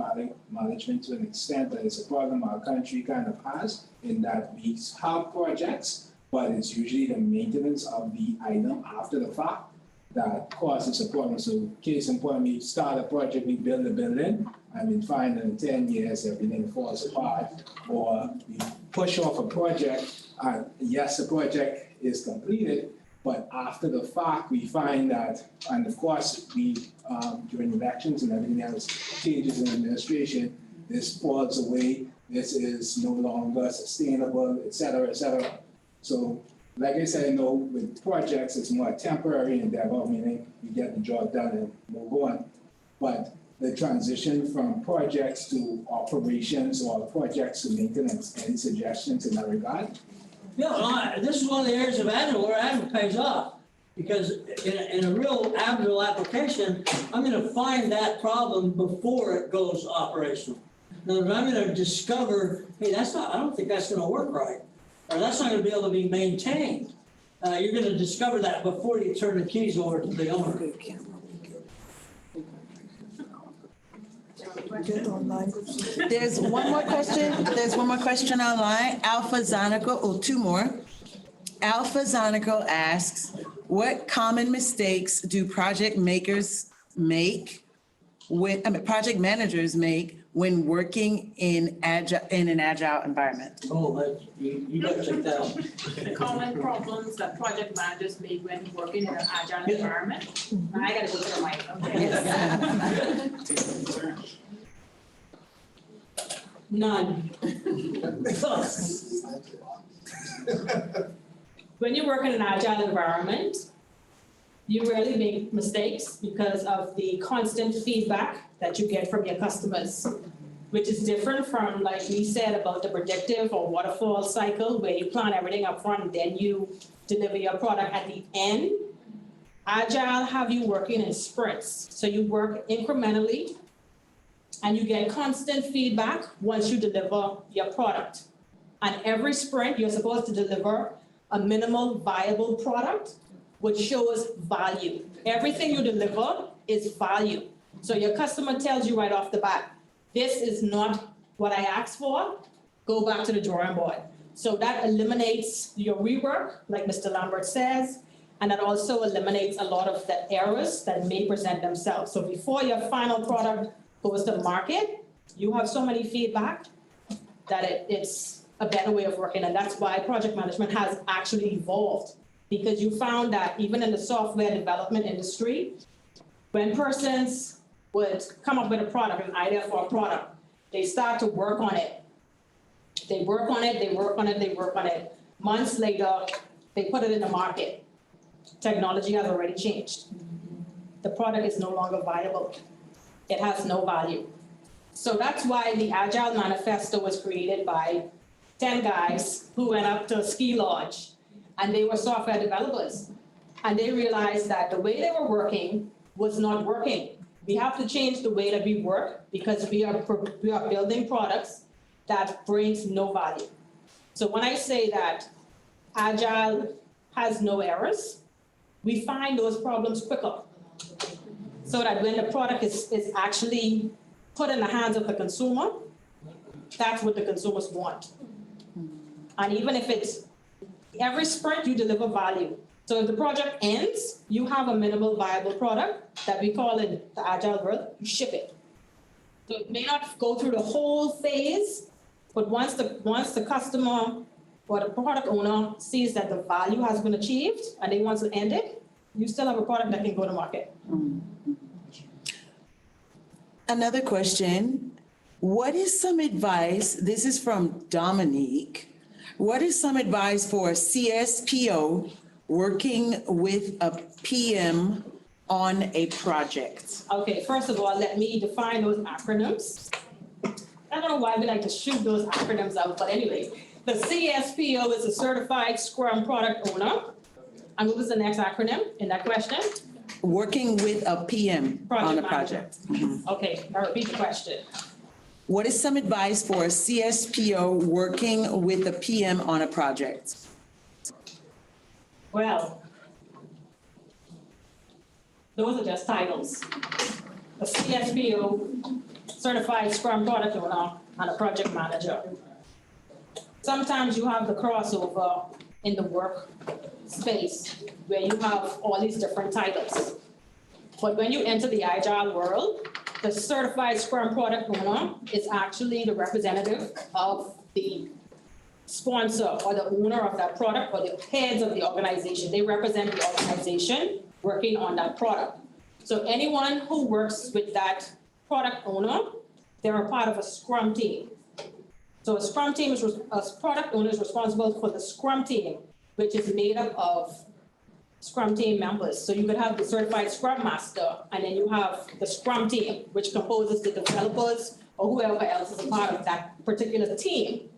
management to an extent that it's a problem our country kind of has, in that we have projects, but it's usually the maintenance of the item after the fact that causes a problem. So case in point, we start a project, we build a building, and we find in 10 years everything falls apart, or we push off a project, and yes, the project is completed, but after the fact, we find that, and of course, we during elections and everything else, changes in administration, this falls away, this is no longer sustainable, et cetera, et cetera. So, like I said, with projects, it's more temporary endeavor, meaning you get the job done and move on. But the transition from projects to operations or projects to maintenance, any suggestions in that regard? Yeah, this is one of the areas of Agile where Agile pays off. Because in a real Agile application, I'm gonna find that problem before it goes operational. Now, if I'm gonna discover, hey, I don't think that's gonna work right, or that's not gonna be able to be maintained. You're gonna discover that before you turn the keys over to the owner. There's one more question online. Alpha Zonical, two more. Alpha Zonical asks, what common mistakes do project managers make when working in an agile environment? Oh, you better check that out. The common problems that project managers make when working in an agile environment. I gotta go to the mic, okay? None. When you work in an agile environment, you rarely make mistakes because of the constant feedback that you get from your customers, which is different from, like we said, about the predictive or waterfall cycle where you plan everything up front and then you deliver your product at the end. Agile have you working in sprints. So you work incrementally and you get constant feedback once you deliver your product. And every sprint, you're supposed to deliver a minimal viable product, which shows value. Everything you deliver is value. So your customer tells you right off the bat, this is not what I asked for, go back to the drawing board. So that eliminates your rework, like Mr. Lambert says, and that also eliminates a lot of the errors that may present themselves. So before your final product goes to market, you have so many feedback that it's a better way of working. And that's why project management has actually evolved, because you found that even in the software development industry, when persons would come up with a product, an idea for a product, they start to work on it. They work on it, they work on it, they work on it. Months later, they put it in the market. Technology has already changed. The product is no longer viable. It has no value. So that's why the Agile Manifesto was created by 10 guys who went up to a ski lodge, and they were software developers. And they realized that the way they were working was not working. We have to change the way that we work because we are building products that brings no value. So when I say that Agile has no errors, we find those problems quicker. So that when the product is actually put in the hands of the consumer, that's what the consumers want. And even if it's every sprint, you deliver value. So if the project ends, you have a minimal viable product that we call in the Agile world, you ship it. So it may not go through the whole phase, but once the customer or the product owner sees that the value has been achieved and they want to end it, you still have a product that can go to market. Another question, what is some advice, this is from Dominique, what is some advice for a CSPO working with a PM on a project? Okay, first of all, let me define those acronyms. I don't know why we like to shoot those acronyms out, but anyway, the CSPO is a Certified Scrum Product Owner. And what was the next acronym in that question? Working with a PM on a project. Okay, I'll repeat the question. What is some advice for a CSPO working with a PM on a project? Well, those are just titles. A CSPO, Certified Scrum Product Owner, and a Project Manager. Sometimes you have the crossover in the work space where you have all these different titles. But when you enter the Agile world, the Certified Scrum Product Owner is actually the representative of the sponsor or the owner of that product or the heads of the organization. They represent the organization working on that product. So anyone who works with that product owner they're a part of a Scrum team. So a Scrum team is, a product owner is responsible for the Scrum team, which is made up of Scrum team members. So you could have the certified Scrum Master, and then you have the Scrum team, which composes the developers or whoever else is a part of that particular team.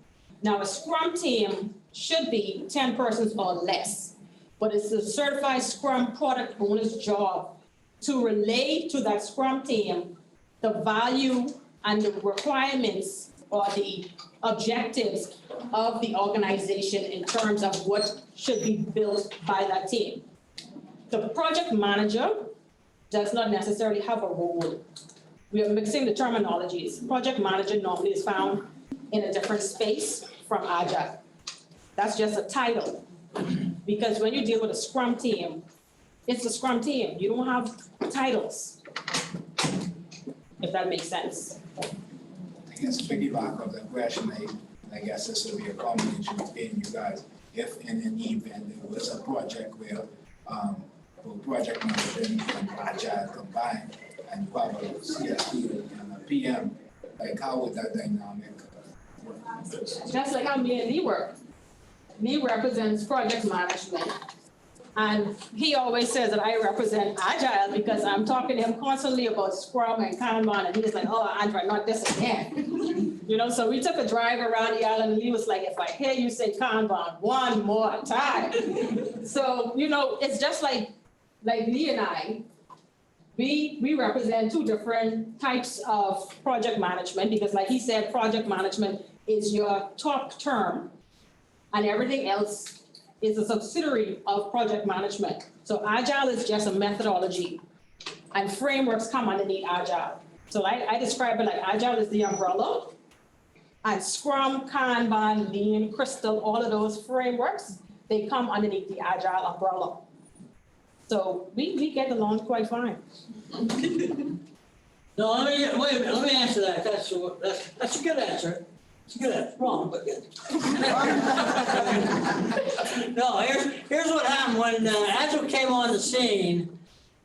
Now, a Scrum team should be 10 persons or less, but it's the certified Scrum product owner's job to relay to that Scrum team the value and the requirements or the objectives of the organization in terms of what should be built by that team. The project manager does not necessarily have a role. We are mixing the terminologies. Project manager normally is found in a different space from Agile. That's just a title. Because when you deal with a Scrum team, it's a Scrum team. You don't have titles, if that makes sense. I guess piggyback of the question, I guess this will be a combination between you guys. If in an event there was a project where both project management and Agile combined, and you have a CSP and a PM, like how would that dynamic work? Just like how me and Lee work. Lee represents project management. And he always says that I represent Agile because I'm talking to him constantly about Scrum and Kanban, and he's like, oh, Andrea, not this again. You know, so we took a drive around the island, and he was like, if I hear you say Kanban one more time. So, you know, it's just like Lee and I, we represent two different types of project management because like he said, project management is your top term and everything else is a subsidiary of project management. So Agile is just a methodology and frameworks come underneath Agile. So I describe it like Agile is the umbrella and Scrum, Kanban, Lean, Crystal, all of those frameworks, they come underneath the Agile umbrella. So we get along quite fine. No, wait a minute, let me answer that. That's a good answer. It's a good answer. Wrong, but good. No, here's what happened. When Agile came on the scene,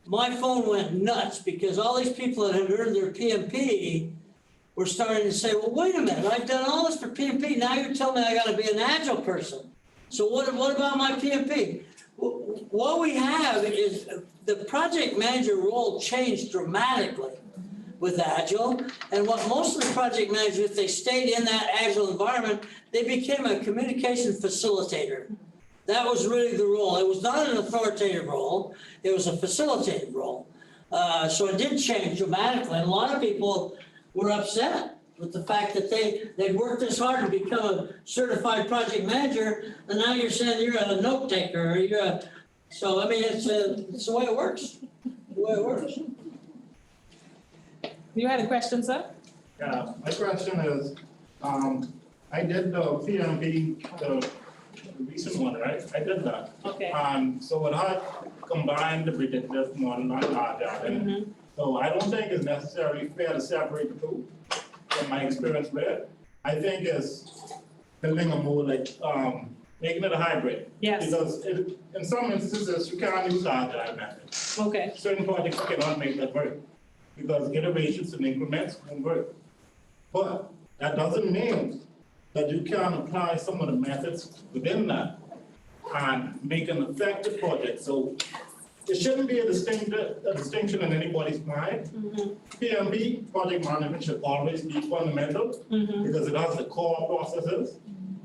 my phone went nuts because all these people that had earned their PMP were starting to say, well, wait a minute, I've done all this for PMP. Now you're telling me I got to be an Agile person. So what about my PMP? What we have is the project manager role changed dramatically with Agile. And what most of the project managers, if they stayed in that Agile environment, they became a communication facilitator. That was really the role. It was not an authoritative role. It was a facilitative role. So it did change dramatically. And a lot of people were upset with the fact that they'd worked this hard to become a certified project manager, and now you're saying you're a note taker, or so I mean, it's the way it works. The way it works. You had a question, sir? Yeah, my question is, I did the PMP, the recent one, right? I did that. Okay. So it had combined the predictive model and Agile. So I don't think it's necessarily fair to separate the two. From my experience with it, I think it's building a more like making it a hybrid. Yes. Because in some instances you can't use Agile method. Okay. Certain projects cannot make that work because iterations and increments won't work. But that doesn't mean that you can apply some of the methods within that and make an effective project. So there shouldn't be a distinction in anybody's mind. PMP, project management, should always be fundamental because it has the core processes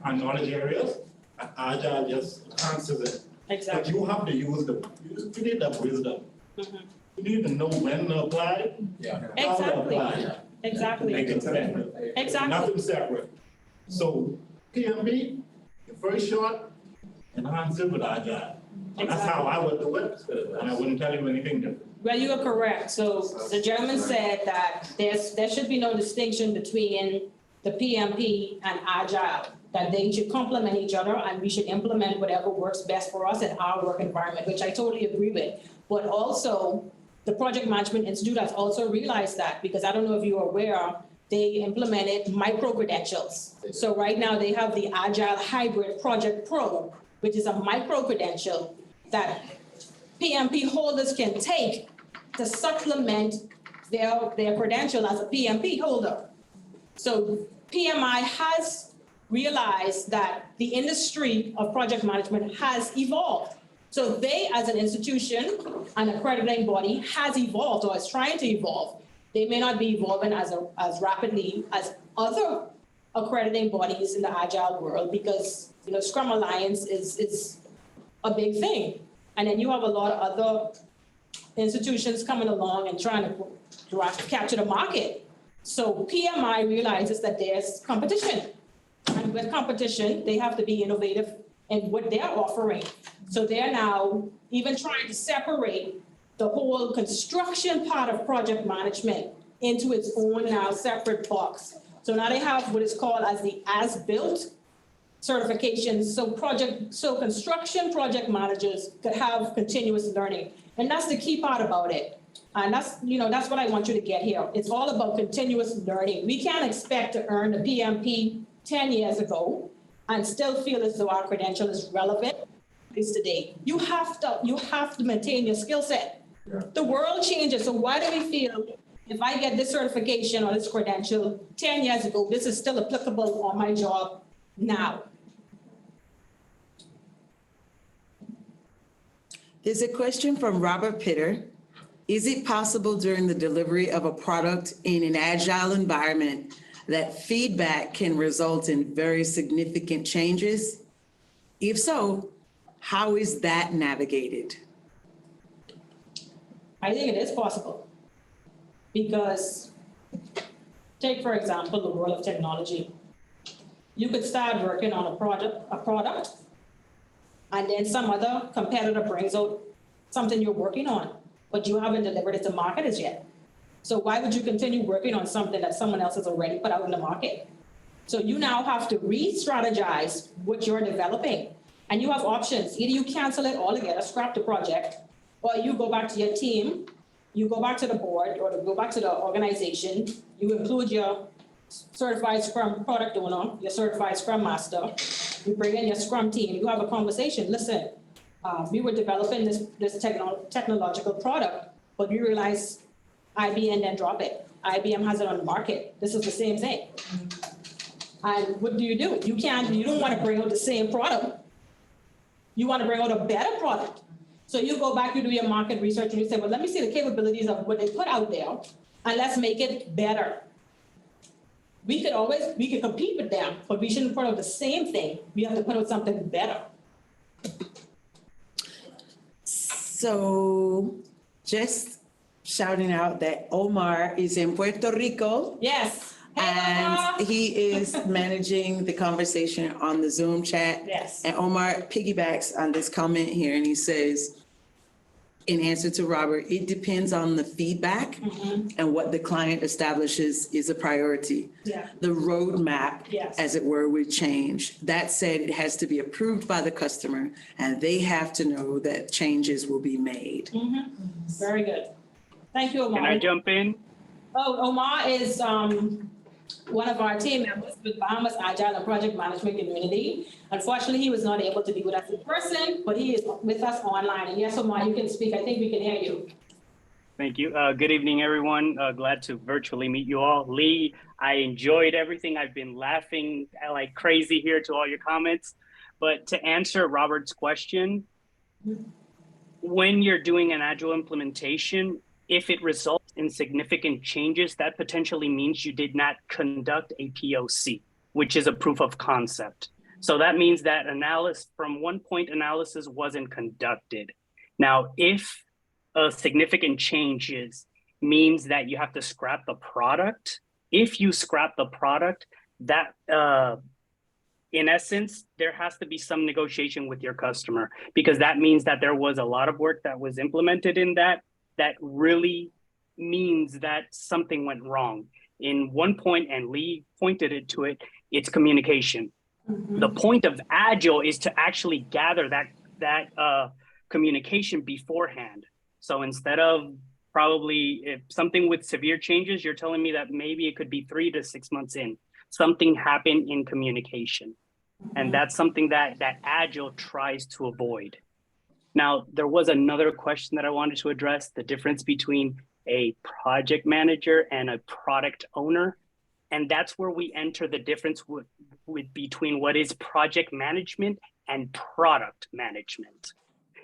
and knowledge areas, and Agile just enhances it. Exactly. But you have to use them. You need that wisdom. You need to know when to apply, how to apply, Exactly. make it effective. Exactly. Nothing separate. So PMP, the first shot, enhance it with Agile. That's how I would do it, and I wouldn't tell you anything different. Well, you are correct. So the gentleman said that there should be no distinction between the PMP and Agile, that they should complement each other and we should implement whatever works best for us in our work environment, which I totally agree with. But also, the Project Management Institute has also realized that, because I don't know if you're aware, they implemented micro-credentials. So right now they have the Agile Hybrid Project Pro, which is a micro-credential that PMP holders can take to supplement their credential as a PMP holder. So PMI has realized that the industry of project management has evolved. So they, as an institution, an accrediting body, has evolved or is trying to evolve. They may not be evolving as rapidly as other accrediting bodies in the Agile world because, you know, Scrum Alliance is a big thing. And then you have a lot of other institutions coming along and trying to capture the market. So PMI realizes that there's competition. And with competition, they have to be innovative in what they're offering. So they're now even trying to separate the whole construction part of project management into its own now separate box. So now they have what is called as the as-built certifications. So construction project managers could have continuous learning. And that's the key part about it. And that's, you know, that's what I want you to get here. It's all about continuous learning. We can't expect to earn a PMP 10 years ago and still feel as though our credential is relevant is today. You have to maintain your skill set. Yeah. The world changes. So why do we feel if I get this certification or this credential 10 years ago, this is still applicable on my job now? There's a question from Robert Pitter. Is it possible during the delivery of a product in an agile environment that feedback can result in very significant changes? If so, how is that navigated? I think it is possible because take, for example, the world of technology. You could start working on a product, and then some other competitor brings out something you're working on, but you haven't delivered it to market as yet. So why would you continue working on something that someone else has already put out in the market? So you now have to re-strategize what you're developing. And you have options. Either you cancel it altogether, scrap the project, or you go back to your team, you go back to the board, or go back to the organization, you include your certified Scrum product owner, your certified Scrum master, you bring in your Scrum team, you have a conversation. Listen, we were developing this technological product, but we realized IBM then drop it. IBM has it on the market. This is the same thing. And what do? You don't want to bring out the same product. You want to bring out a better product. So you go back, you do your market research, and you say, well, let me see the capabilities of what they put out there, and let's make it better. We can compete with them, but we shouldn't put out the same thing. We have to put out something better. So just shouting out that Omar is in Puerto Rico. Yes. And he is managing the conversation on the Zoom chat. Yes. And Omar piggybacks on this comment here, and he says, in answer to Robert, it depends on the feedback and what the client establishes is a priority. Yeah. The roadmap, yes, as it were, would change. That said, it has to be approved by the customer, and they have to know that changes will be made. Very good. Thank you, Omar. Can I jump in? Oh, Omar is one of our team members with Bahamas Agile and Project Management Community. Unfortunately, he was not able to be with us in person, but he is with us online. And yes, Omar, you can speak. I think we can hear you. Thank you. Good evening, everyone. Glad to virtually meet you all. Lee, I enjoyed everything. I've been laughing like crazy here to all your comments. But to answer Robert's question, when you're doing an Agile implementation, if it results in significant changes, that potentially means you did not conduct a POC, which is a proof of concept. So that means that from one point analysis wasn't conducted. Now, if a significant changes means that you have to scrap the product, if you scrap the product, that in essence, there has to be some negotiation with your customer, because that means that there was a lot of work that was implemented in that really means that something went wrong. In one point, and Lee pointed to it, it's communication. The point of Agile is to actually gather that communication beforehand. So instead of probably if something with severe changes, you're telling me that maybe it could be 3 to 6 months in, something happened in communication. And that's something that Agile tries to avoid. Now, there was another question that I wanted to address, the difference between a project manager and a product owner. And that's where we enter the difference between what is project management and product management.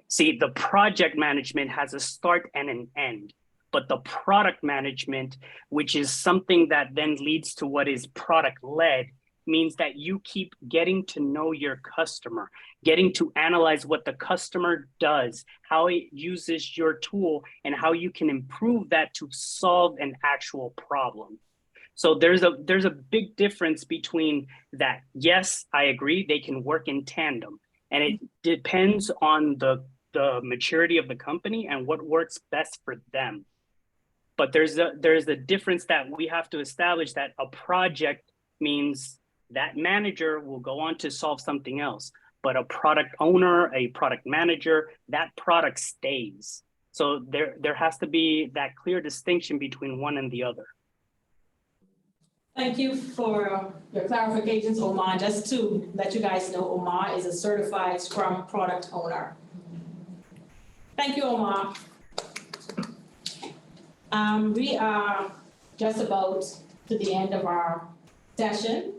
See, the project management has a start and an end, but the product management, which is something that then leads to what is product-led, means that you keep getting to know your customer, getting to analyze what the customer does, how it uses your tool, and how you can improve that to solve an actual problem. So there's a big difference between that. Yes, I agree, they can work in tandem, and it depends on the maturity of the company and what works best for them. But there's a difference that we have to establish, that a project means that manager will go on to solve something else. But a product owner, a product manager, that product stays. So there has to be that clear distinction between one and the other. Thank you for your clarifications, Omar. Just to let you guys know, Omar is a certified Scrum product owner. Thank you, Omar. We are just about to the end of our session.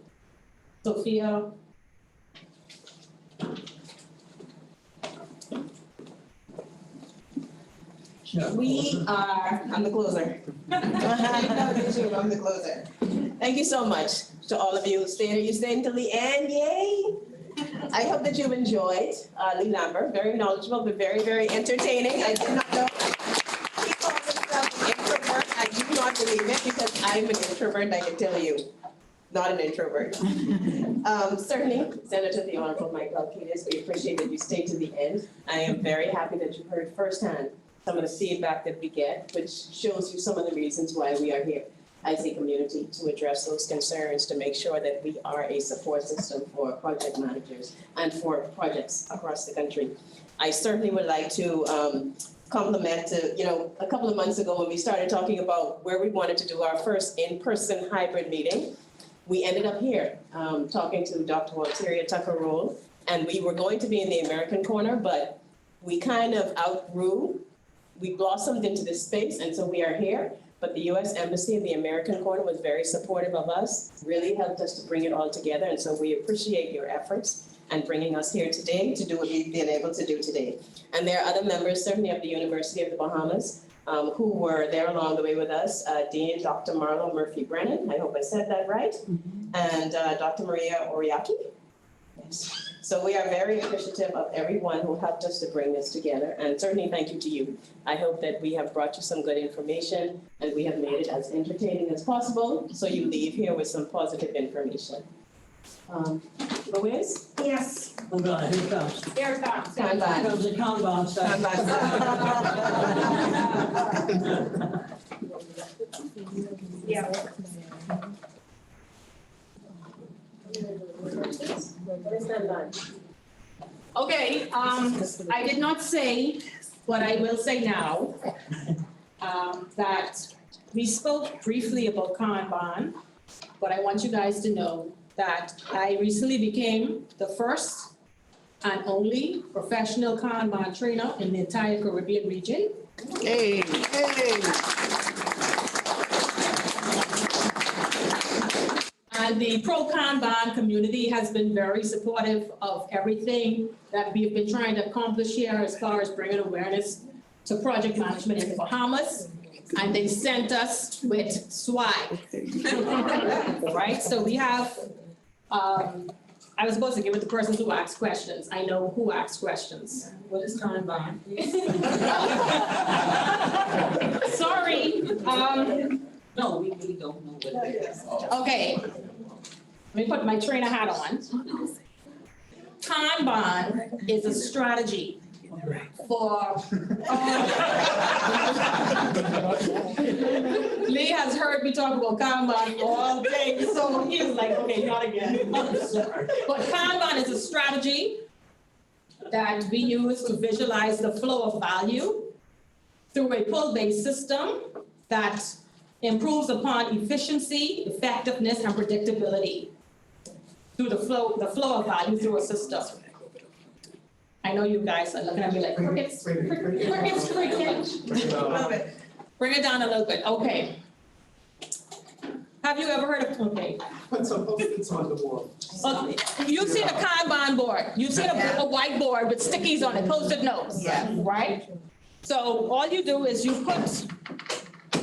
Sophia. I'm the closer. I'm the closer. Thank you so much to all of you who stayed. You stayed until the end, yay! I hope that you've enjoyed Lee Lambert, very knowledgeable, but very, very entertaining. I did not know he called himself an introvert. I do not believe it because I'm an introvert, I can tell you. Not an introvert. Certainly, Senator the Honorable Mike Alcides, we appreciate that you stayed to the end. I am very happy that you heard firsthand some of the feedback that we get, which shows you some of the reasons why we are here as a community to address those concerns, to make sure that we are a support system for project managers and for projects across the country. I certainly would like to compliment, a couple of months ago when we started talking about where we wanted to do our first in-person hybrid meeting, we ended up here talking to Dr. Walteria Tucker-Roll, and we were going to be in the American corner, but we kind of we blossomed into this space, and so we are here. But the U.S. Embassy in the American corner was very supportive of us, really helped us to bring it all together, and so we appreciate your efforts and bringing us here today to do what we've been able to do today. And there are other members, certainly of the University of the Bahamas, who were there along the way with us, Dean Dr. Marlo Murphy-Brennan, I hope I said that right, and Dr. Maria Oriaki. Yes. So we are very appreciative of everyone who helped us to bring this together, and certainly thank you to you. I hope that we have brought you some good information and we have made it as entertaining as possible, so you leave here with some positive information. Louise? Yes. Oh God, here it comes. Here it comes. Here comes the Kanban session. Yeah. Okay, I did not say, but I will say now, that we spoke briefly about Kanban, but I want you guys to know that I recently became the first and only professional Kanban trainer in the entire Caribbean region. Hey, hey. And the pro Kanban community has been very supportive of everything that we've been trying to accomplish here as far as bringing awareness to project management in the Bahamas. And they sent us with swag. Right? So we have, I was supposed to give it to the person who asks questions. I know who asks questions. What is Kanban? Sorry. No, we really don't know what it is. Okay. Let me put my trainer hat on. Kanban is a strategy for Lee has heard me talk about Kanban all day, so he was like, okay, not again. But Kanban is a strategy that we use to visualize the flow of value through a pull-based system that improves upon efficiency, effectiveness, and predictability through the flow of value through a system. I know you guys are looking at me like, crickets. Bring it down a little bit, okay. Have you ever heard of, okay. Put some post-its on the wall. You've seen a Kanban board. You've seen a whiteboard with stickies on it, Post-it notes. Yeah. Right? So all you do is you put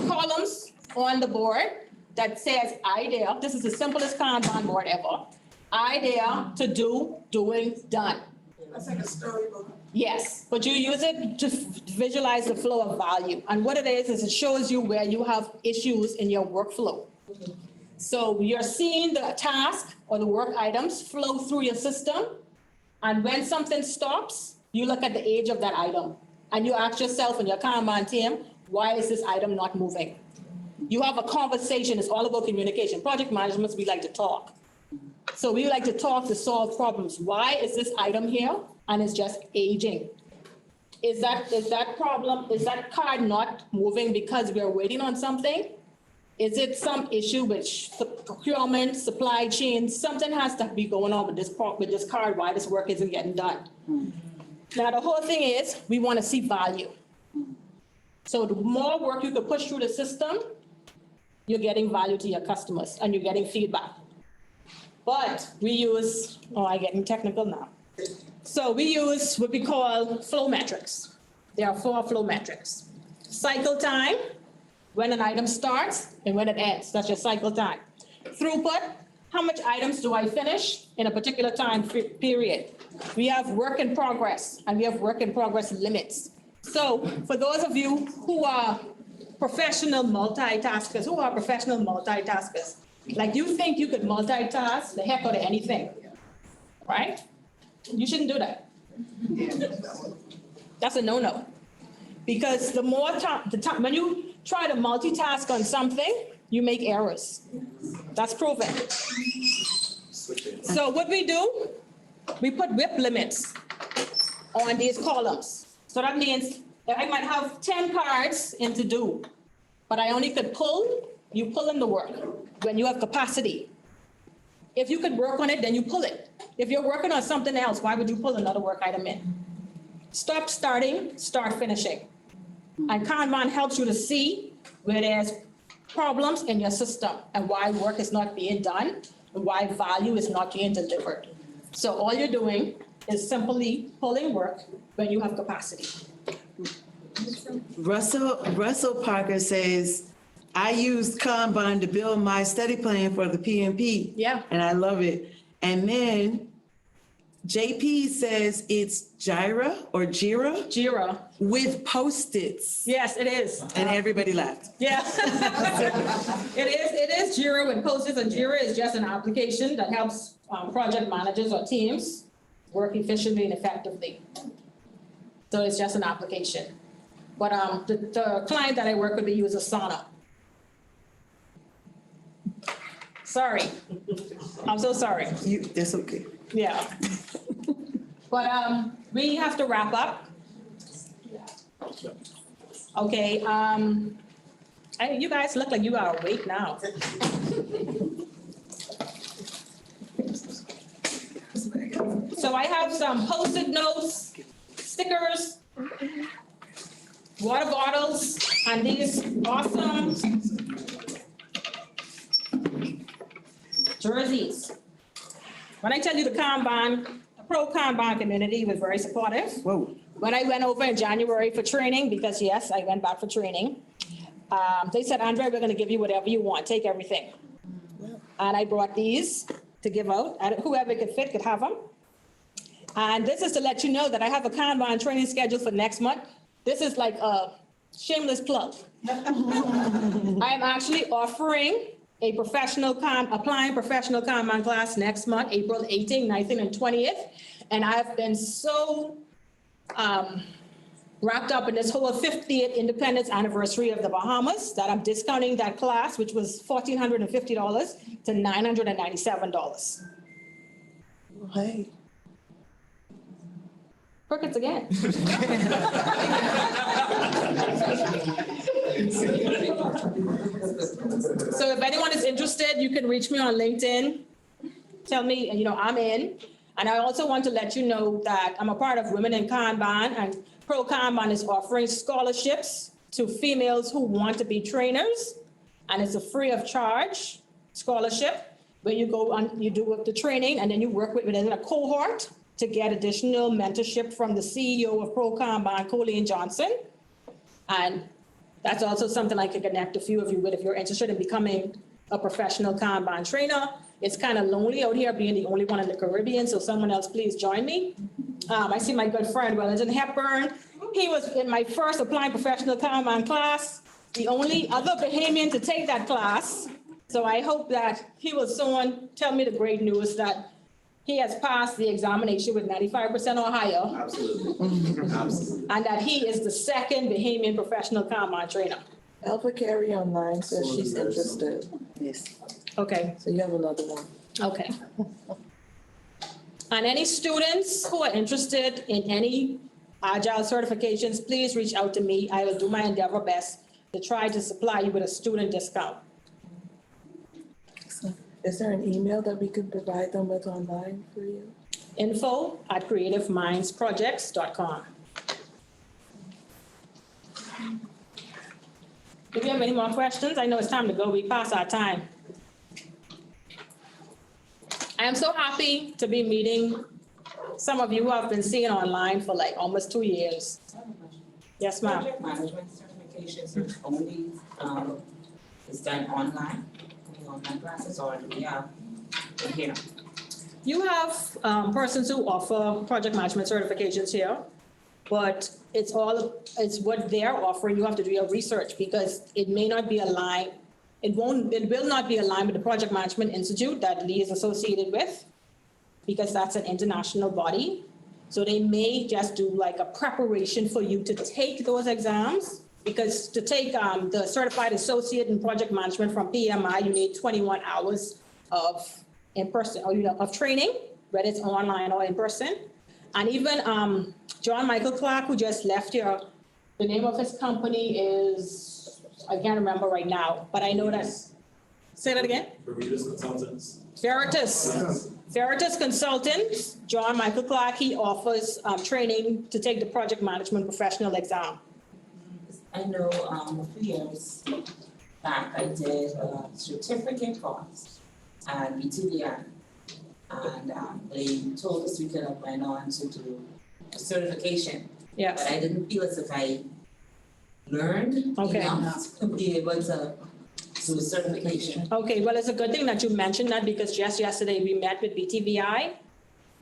columns on the board that says idea. This is the simplest Kanban board ever. Idea, to do, doing, done. That's like a storybook. Yes, but you use it to visualize the flow of value. And what it is it shows you where you have issues in your workflow. So you're seeing the task or the work items flow through your system. And when something stops, you look at the age of that item. And you ask yourself and your Kanban team, why is this item not moving? You have a conversation. It's all about communication. Project management, we like to talk. So we like to talk to solve problems. Why is this item here and it's just aging? Is that card not moving because we're waiting on something? Is it some issue with procurement, supply chain? Something has to be going on with this card, why this work isn't getting done. Now, the whole thing is we want to see value. So the more work you can push through the system, you're getting value to your customers and you're getting feedback. But we use, I'm getting technical now. So we use what we call flow metrics. There are 4 flow metrics. Cycle time, when an item starts and when it ends. That's your cycle time. Throughput, how much items do I finish in a particular time period? We have work in progress and we have work in progress limits. So for those of you who are professional multitaskers, like you think you could multitask the heck out of anything, right? You shouldn't do that. That's a no-no. Because the more time, when you try to multitask on something, you make errors. That's proven. So what we do, we put WIP limits on these columns. So that means that I might have 10 cards in to do, but I only could you pull in the work when you have capacity. If you could work on it, then you pull it. If you're working on something else, why would you pull another work item in? Stop starting, start finishing. And Kanban helps you to see where there's problems in your system and why work is not being done and why value is not being delivered. So all you're doing is simply pulling work when you have capacity. Russell Parker says, I used Kanban to build my study plan for the PMP. Yeah. And I love it. And then JP says it's Jira with Post-its. Yes, it is. And everybody laughed. Yeah. It is Jira with Post-its, and Jira is just an application that helps project managers or teams work efficiently and effectively. So it's just an application. But the client that I work with, they use Asana. Sorry. I'm so sorry. That's okay. Yeah. But we have to wrap up. Okay. You guys look like you are awake now. So I have some Post-it notes, stickers, water bottles, and these awesome jerseys. When I tell you the pro Kanban community was very supportive. Whoa. When I went over in January for training, because yes, I went back for training, they said, Andre, we're gonna give you whatever you want, take everything. And I brought these to give out, and whoever could fit could have them. And this is to let you know that I have a Kanban training scheduled for next month. This is like a shameless plug. I am actually offering a applying professional Kanban class next month, April 18th, 19th, and 20th. And I've been so wrapped up in this whole 50th independence anniversary of the Bahamas that I'm discounting that class, which was $1,450 to $997. Hey. Crickets again. So if anyone is interested, you can reach me on LinkedIn. Tell me, I'm in. And I also want to let you know that I'm a part of Women in Kanban, and Pro Kanban is offering scholarships to females who want to be trainers, and it's a free of charge. scholarship, where you go on, you do the training, and then you work within a cohort to get additional mentorship from the CEO of Pro Kanban, Colleen Johnson. And that's also something I could connect a few of you with if you're interested in becoming a professional Kanban trainer. It's kind of lonely out here being the only one in the Caribbean, so someone else please join me. I see my good friend Wellington Hepburn. He was in my first applying professional Kanban class, the only other Bahamian to take that class. So I hope that he will soon tell me the great news that he has passed the examination with 95% or higher. Absolutely. Absolutely. And that he is the second Bahamian professional Kanban trainer. Alpha Carey online says she's interested. Yes. Okay. So you have another one. Okay. And any students who are interested in any Agile certifications, please reach out to me. I will do my endeavor best to try to supply you with a student discount. Is there an email that we could provide them with online for you? info@creativemindsprojects.com. Do we have any more questions? I know it's time to go. We passed our time. I am so happy to be meeting some of you who I've been seeing online for like almost 2 years. Yes, ma'am. Project management certifications is only, is done online, online classes, or do we have in here? You have persons who offer project management certifications here, but it's what they're offering. You have to do your research because it may not be aligned. It will not be aligned with the Project Management Institute that Lee is associated with, because that's an international body. So they may just do like a preparation for you to take those exams, because to take the Certified Associate in Project Management from PMI, you need 21 hours of in-person, or of training, whether it's online or in person. And even John Michael Clark, who just left here, the name of his company is, I can't remember right now, but I know that. Say that again? Veritas Consultants. Veritas Consultants, John Michael Clark, he offers training to take the project management professional exam. I know a few years back I did a certificate course at BTVI, and they told us we could have went on to do a certification. Yes. But I didn't feel as if I learned enough to be able to do a certification. Okay, well, it's a good thing that you mentioned that, because just yesterday we met with BTVI,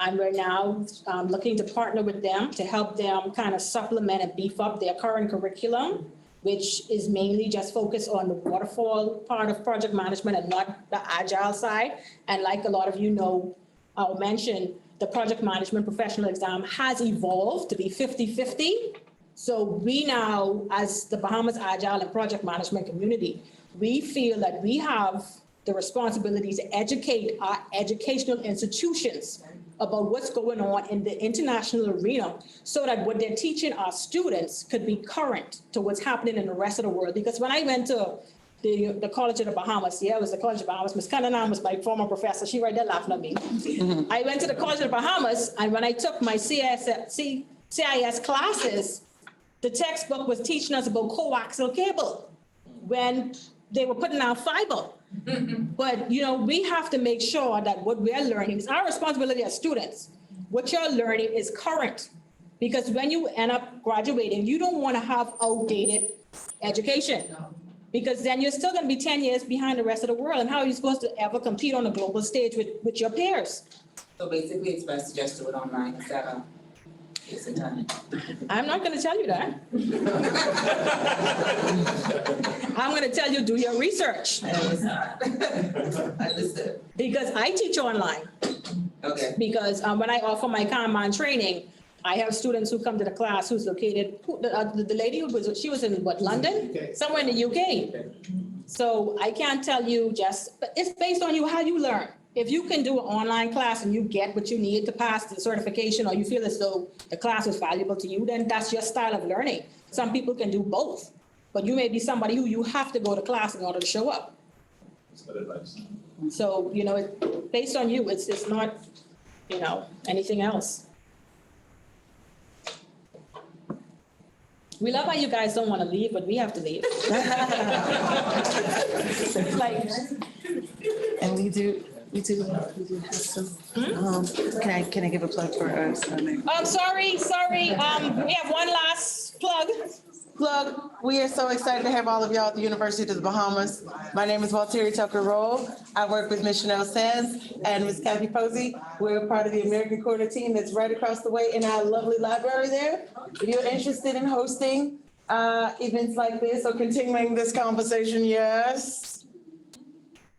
and we're now looking to partner with them to help them kind of supplement and beef up their current curriculum, which is mainly just focused on the waterfall part of project management and not the Agile side. And like a lot of you know, I'll mention, the project management professional exam has evolved to be 50-50. So we now, as the Bahamas Agile and project management community, we feel that we have the responsibility to educate our educational institutions about what's going on in the international arena, so that what they're teaching our students could be current to what's happening in the rest of the world. Because when I went to the College of the Bahamas, it was the College of the Bahamas, Ms. Cananan was my former professor, she right there laughing at me. I went to the College of the Bahamas, and when I took my CIS classes, the textbook was teaching us about coaxial cable when they were putting out fiber. But, you know, we have to make sure that what we're learning is our responsibility as students. What you're learning is current, because when you end up graduating, you don't want to have outdated education, because then you're still going to be 10 years behind the rest of the world. And how are you supposed to ever compete on a global stage with your peers? So basically it's best to just do it online instead of wasting time. I'm not going to tell you that. I'm going to tell you, do your research. Understood. Because I teach online. Okay. Because when I offer my Kanban training, I have students who come to the class who's located, the lady who was, she was in what, London? UK. Somewhere in the UK. So I can't tell you but it's based on you, how you learn. If you can do an online class and you get what you need to pass the certification, or you feel as though the class is valuable to you, then that's your style of learning. Some people can do both, but you may be somebody who you have to go to class in order to show up. That's good advice. So, you know, it's based on you. It's not, you know, anything else. We love how you guys don't want to leave, but we have to leave. It's like, we do have some, can I give a plug for us? Sorry, we have one last plug. We are so excited to have all of y'all at the University of the Bahamas. My name is Walteri Tucker-Roll. I work with Ms. Chanel Sands and Ms. Kathy Posey. We're part of the American Quarter team that's right across the way in our lovely library there. If you're interested in hosting events like this or continuing this conversation, yes.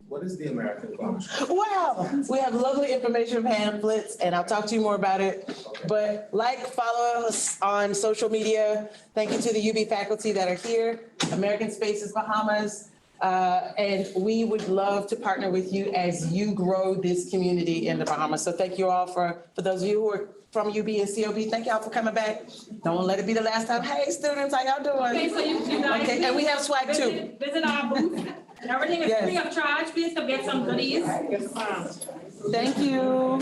What is the American Quarter? Wow, we have lovely information pamphlets, and I'll talk to you more about it. But follow us on social media. Thank you to the UB faculty that are here, American Spaces Bahamas. And we would love to partner with you as you grow this community in the Bahamas. So thank you all for those of you who are from UB and COB, thank y'all for coming back. Don't let it be the last time. Hey, students, how y'all doing? Okay, so you guys. Okay, and we have swag too. Visit our booth. Everything is free of charge. Please come get some goodies. Thank you. Thank you.